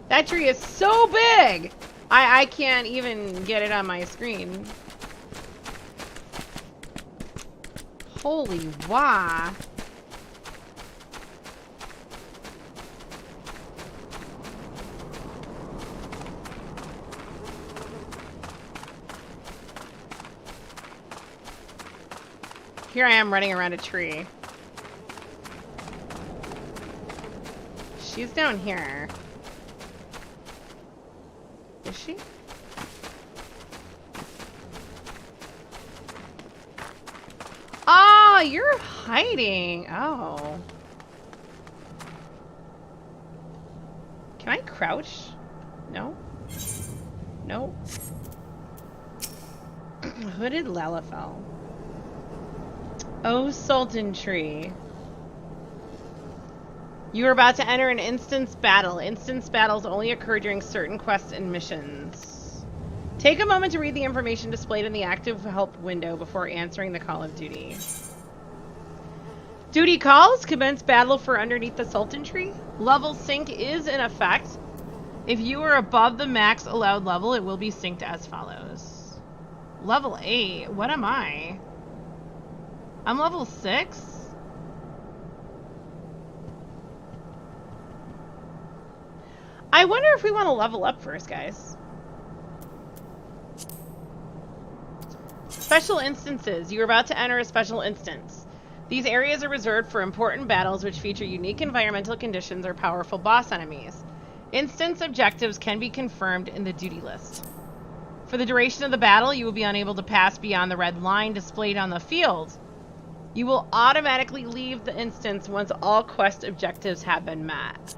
That tree is so big! I can't even get it on my screen. Holy wah. Here I am running around a tree. She's down here. Is she? Oh, you're hiding. Oh. Can I crouch? No? No? Hooded Lalafell. Oh, Sultan Tree. You are about to enter an instance battle. Instance battles only occur during certain quests and missions. Take a moment to read the information displayed in the active help window before answering the call of duty. Duty calls. Commence battle for underneath the Sultan Tree. Level sync is in effect. If you are above the max allowed level, it will be synced as follows. Level 8. What am I? I'm level 6? I wonder if we want to level up first, guys. Special instances. You're about to enter a special instance. These areas are reserved for important battles which feature unique environmental conditions or powerful boss enemies. Instance objectives can be confirmed in the duty list. For the duration of the battle, you will be unable to pass beyond the red line displayed on the field. You will automatically leave the instance once all quest objectives have been met.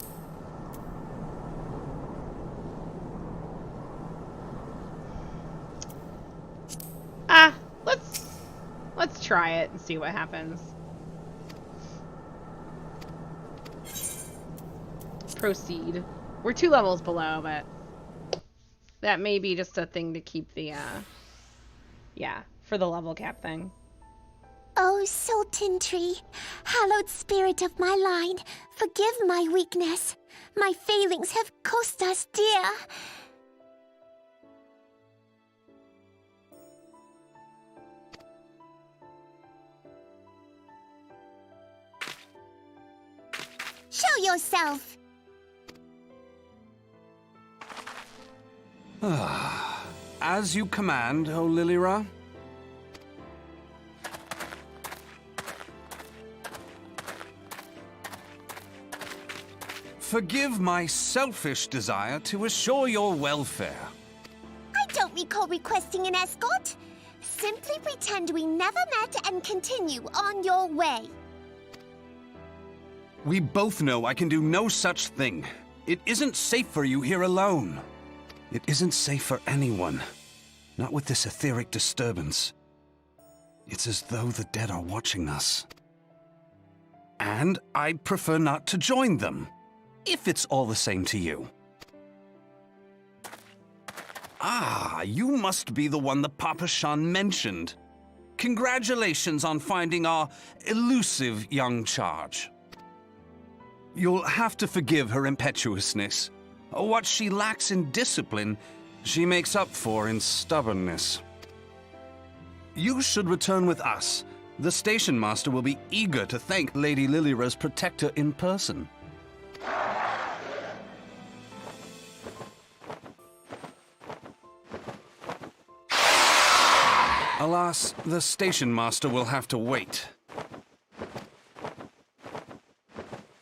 Let's try it and see what happens. Proceed. We're 2 levels below, but that may be just a thing to keep the, yeah, for the level cap thing. Oh, Sultan Tree, hallowed spirit of my line, forgive my weakness. My failings have cost us dear. Show yourself! As you command, O Lilira. Forgive my selfish desire to assure your welfare. I don't recall requesting an escort. Simply pretend we never met and continue on your way. We both know I can do no such thing. It isn't safe for you here alone. It isn't safe for anyone. Not with this etheric disturbance. It's as though the dead are watching us. And I'd prefer not to join them, if it's all the same to you. Ah, you must be the one the Papa Shan mentioned. Congratulations on finding our elusive young charge. You'll have to forgive her impetuousness. What she lacks in discipline, she makes up for in stubbornness. You should return with us. The station master will be eager to thank Lady Lilira's protector in person. Alas, the station master will have to wait.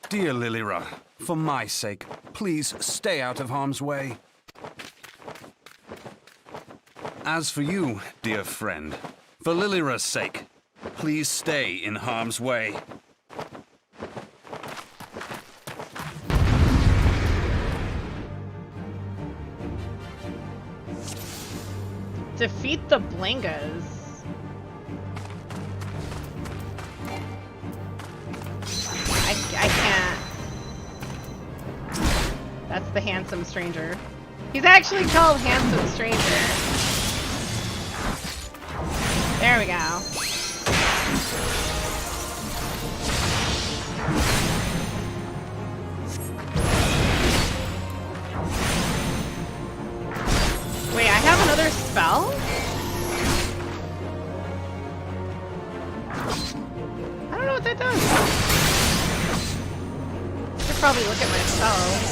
Dear Lilira, for my sake, please stay out of harm's way. As for you, dear friend, for Lilira's sake, please stay in harm's way. Defeat the Blangas. I can't. That's the handsome stranger. He's actually called Handsome Stranger. There we go. Wait, I have another spell? I don't know what that does. I should probably look at my spells.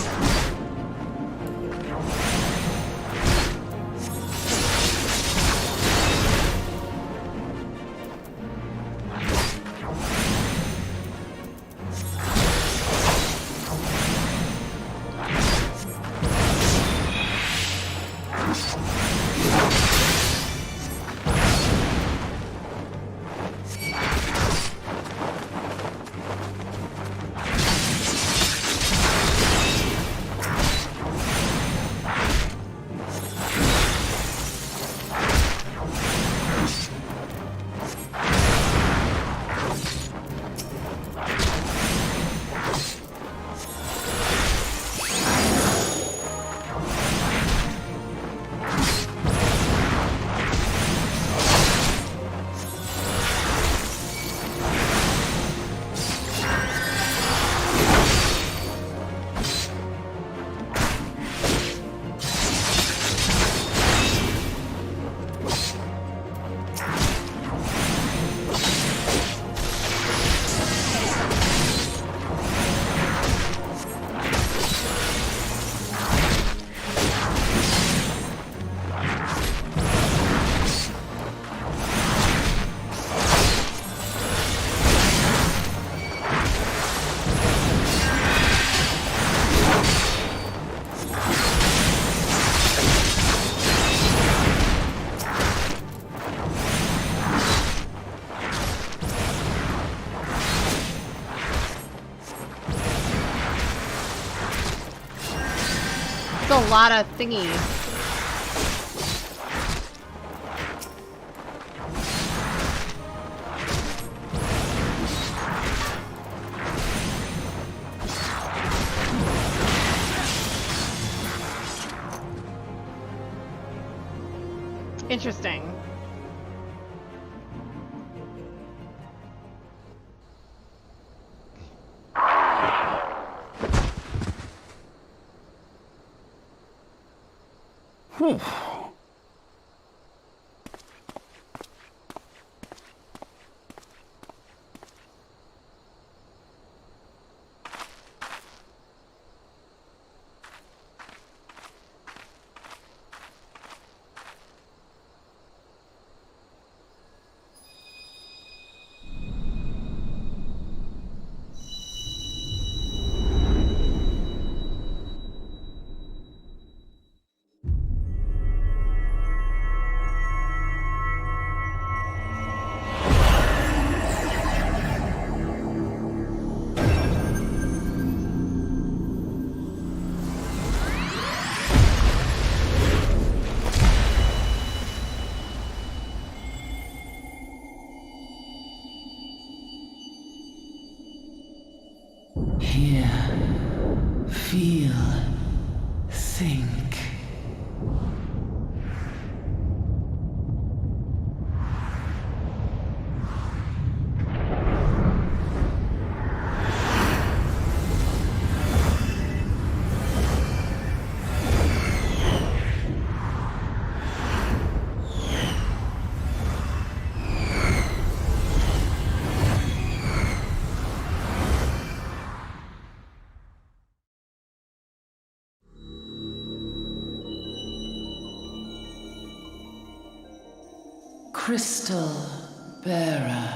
lot of thingy. Interesting. Whew. Hear, feel, think. Crystal bearer.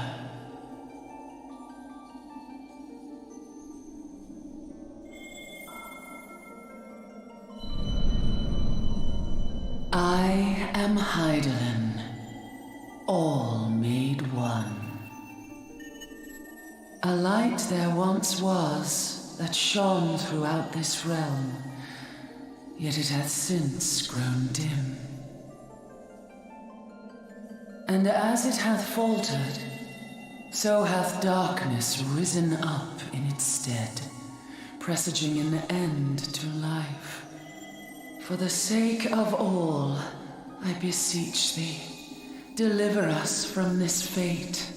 I am Heidelin, all made one. A light there once was that shone throughout this realm, yet it hath since grown dim. And as it hath faltered, so hath darkness risen up in its stead, presaging an end to life. For the sake of all, I beseech thee, deliver us from this fate.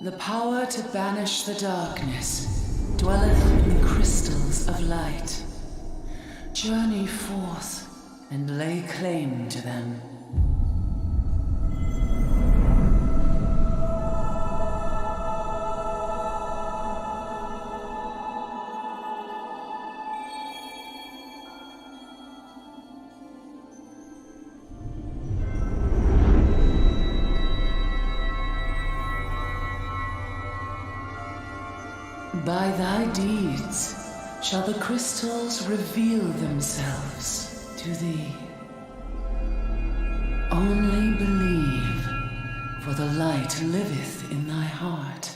The power to banish the darkness dwelleth in the crystals of light. Journey forth and lay claim to them. By thy deeds shall the crystals reveal themselves to thee. Only believe, for the light liveth in thy heart.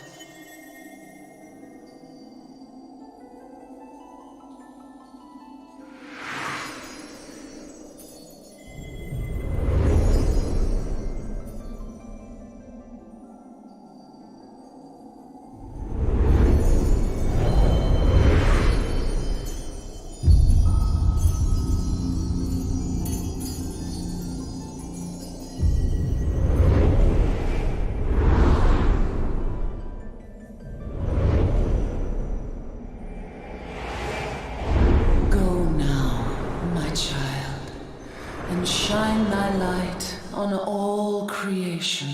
Shine thy light on all creation.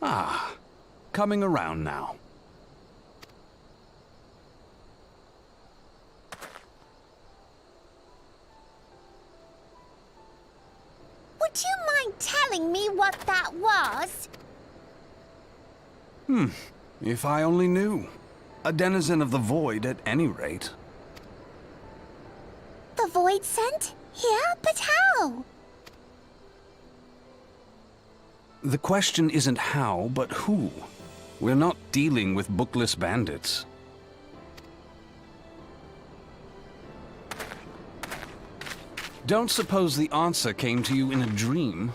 Ah, coming around now. Would you mind telling me what that was? If I only knew. A denizen of the void at any rate. The void sent? Here? But how? The question isn't how, but who. We're not dealing with bookless bandits. Don't suppose the answer came to you in a dream?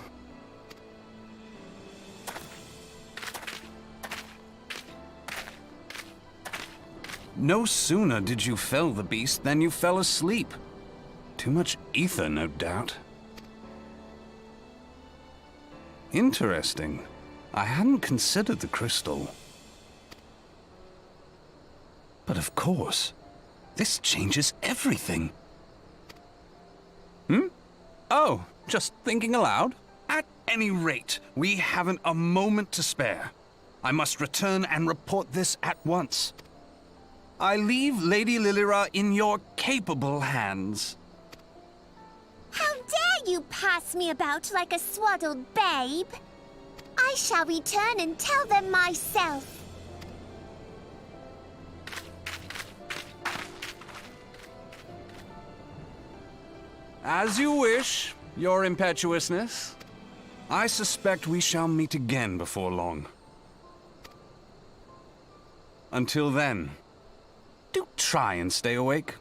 No sooner did you fell the beast than you fell asleep. Too much ether, no doubt. Interesting. I hadn't considered the crystal. But of course, this changes everything. Oh, just thinking aloud? At any rate, we haven't a moment to spare. I must return and report this at once. I leave Lady Lilira in your capable hands. How dare you pass me about like a swaddled babe? I shall return and tell them myself. As you wish, your impetuousness. I suspect we shall meet again before long. Until then, do try and stay awake.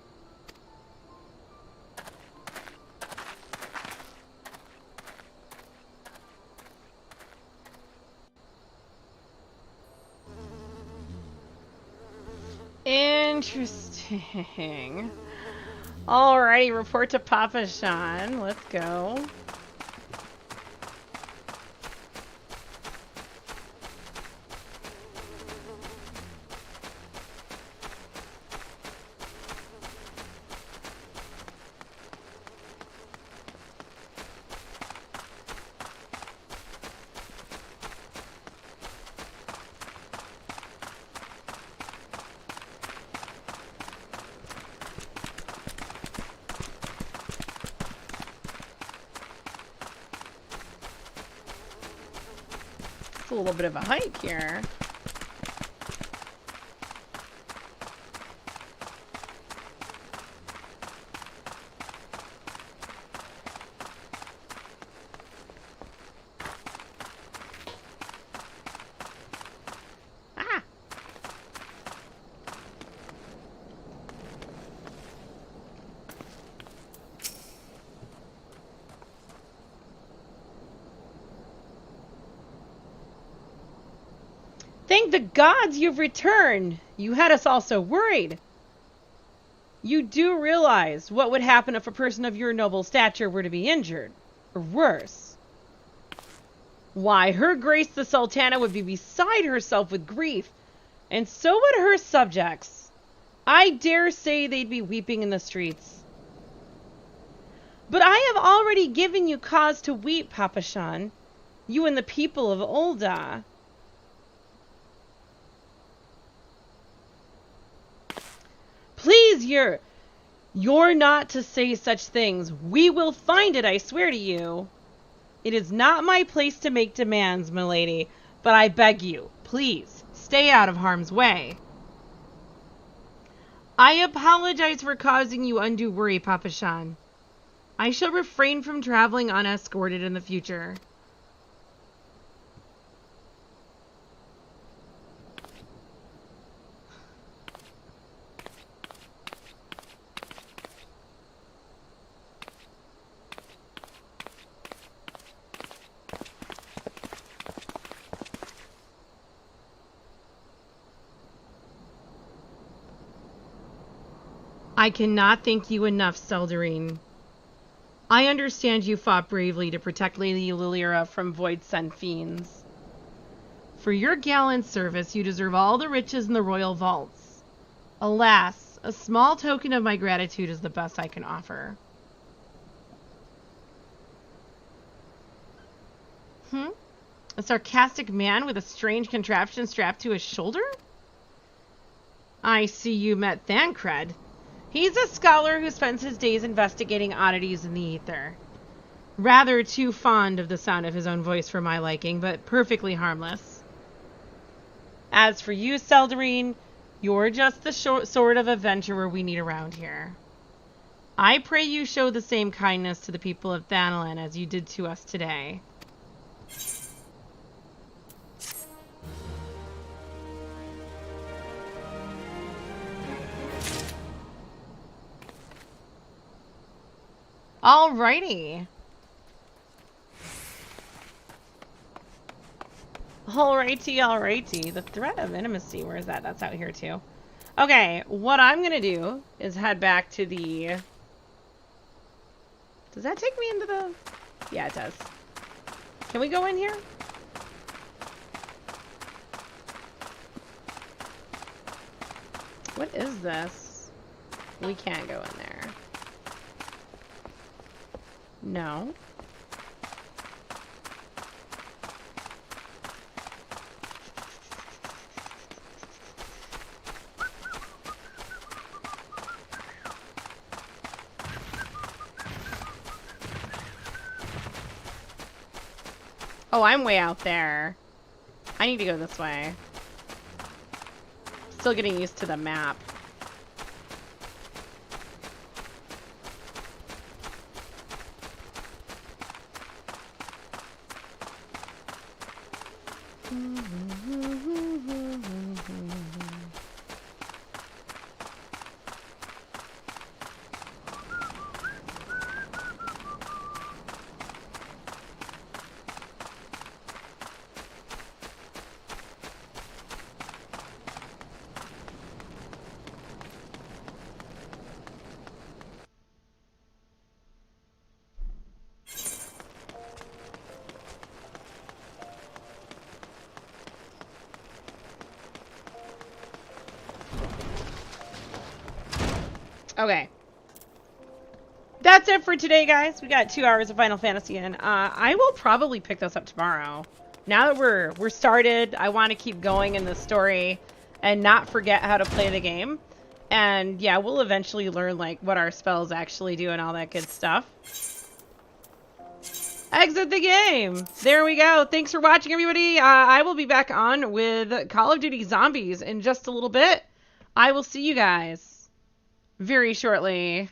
Interesting. Alrighty, report to Papa Sean. Let's go. A little bit of a hike here. Ah. Thank the gods you've returned! You had us all so worried. You do realize what would happen if a person of your noble stature were to be injured, or worse. Why, Her Grace the Sultana would be beside herself with grief, and so would her subjects. I dare say they'd be weeping in the streets. But I have already given you cause to weep, Papa Shan, you and the people of Ul'dah. Please, you're not to say such things. We will find it, I swear to you. It is not my place to make demands, milady, but I beg you, please, stay out of harm's way. I apologize for causing you undue worry, Papa Shan. I shall refrain from traveling unescorted in the future. I cannot thank you enough, Seldarine. I understand you fought bravely to protect Lady Lilira from void-sent fiends. For your gallant service, you deserve all the riches in the royal vaults. Alas, a small token of my gratitude is the best I can offer. A sarcastic man with a strange contraption strapped to his shoulder? I see you met Thancred. He's a scholar who spends his days investigating oddities in the ether. Rather too fond of the sound of his own voice for my liking, but perfectly harmless. As for you, Seldarine, you're just the sort of adventurer we need around here. I pray you show the same kindness to the people of Thanalan as you did to us today. Alrighty. Alrighty. The threat of intimacy, where is that? That's out here too. Okay, what I'm gonna do is head back to the... Does that take me into the... Yeah, it does. Can we go in here? What is this? We can't go in there. No. Oh, I'm way out there. I need to go this way. Still getting used to the map. Okay. That's it for today, guys. We got 2 hours of Final Fantasy in. I will probably pick this up tomorrow. Now that we're started, I want to keep going in the story and not forget how to play the game. And yeah, we'll eventually learn like what our spells actually do and all that good stuff. Exit the game. There we go. Thanks for watching, everybody. I will be back on with Call of Duty Zombies in just a little bit. I will see you guys very shortly.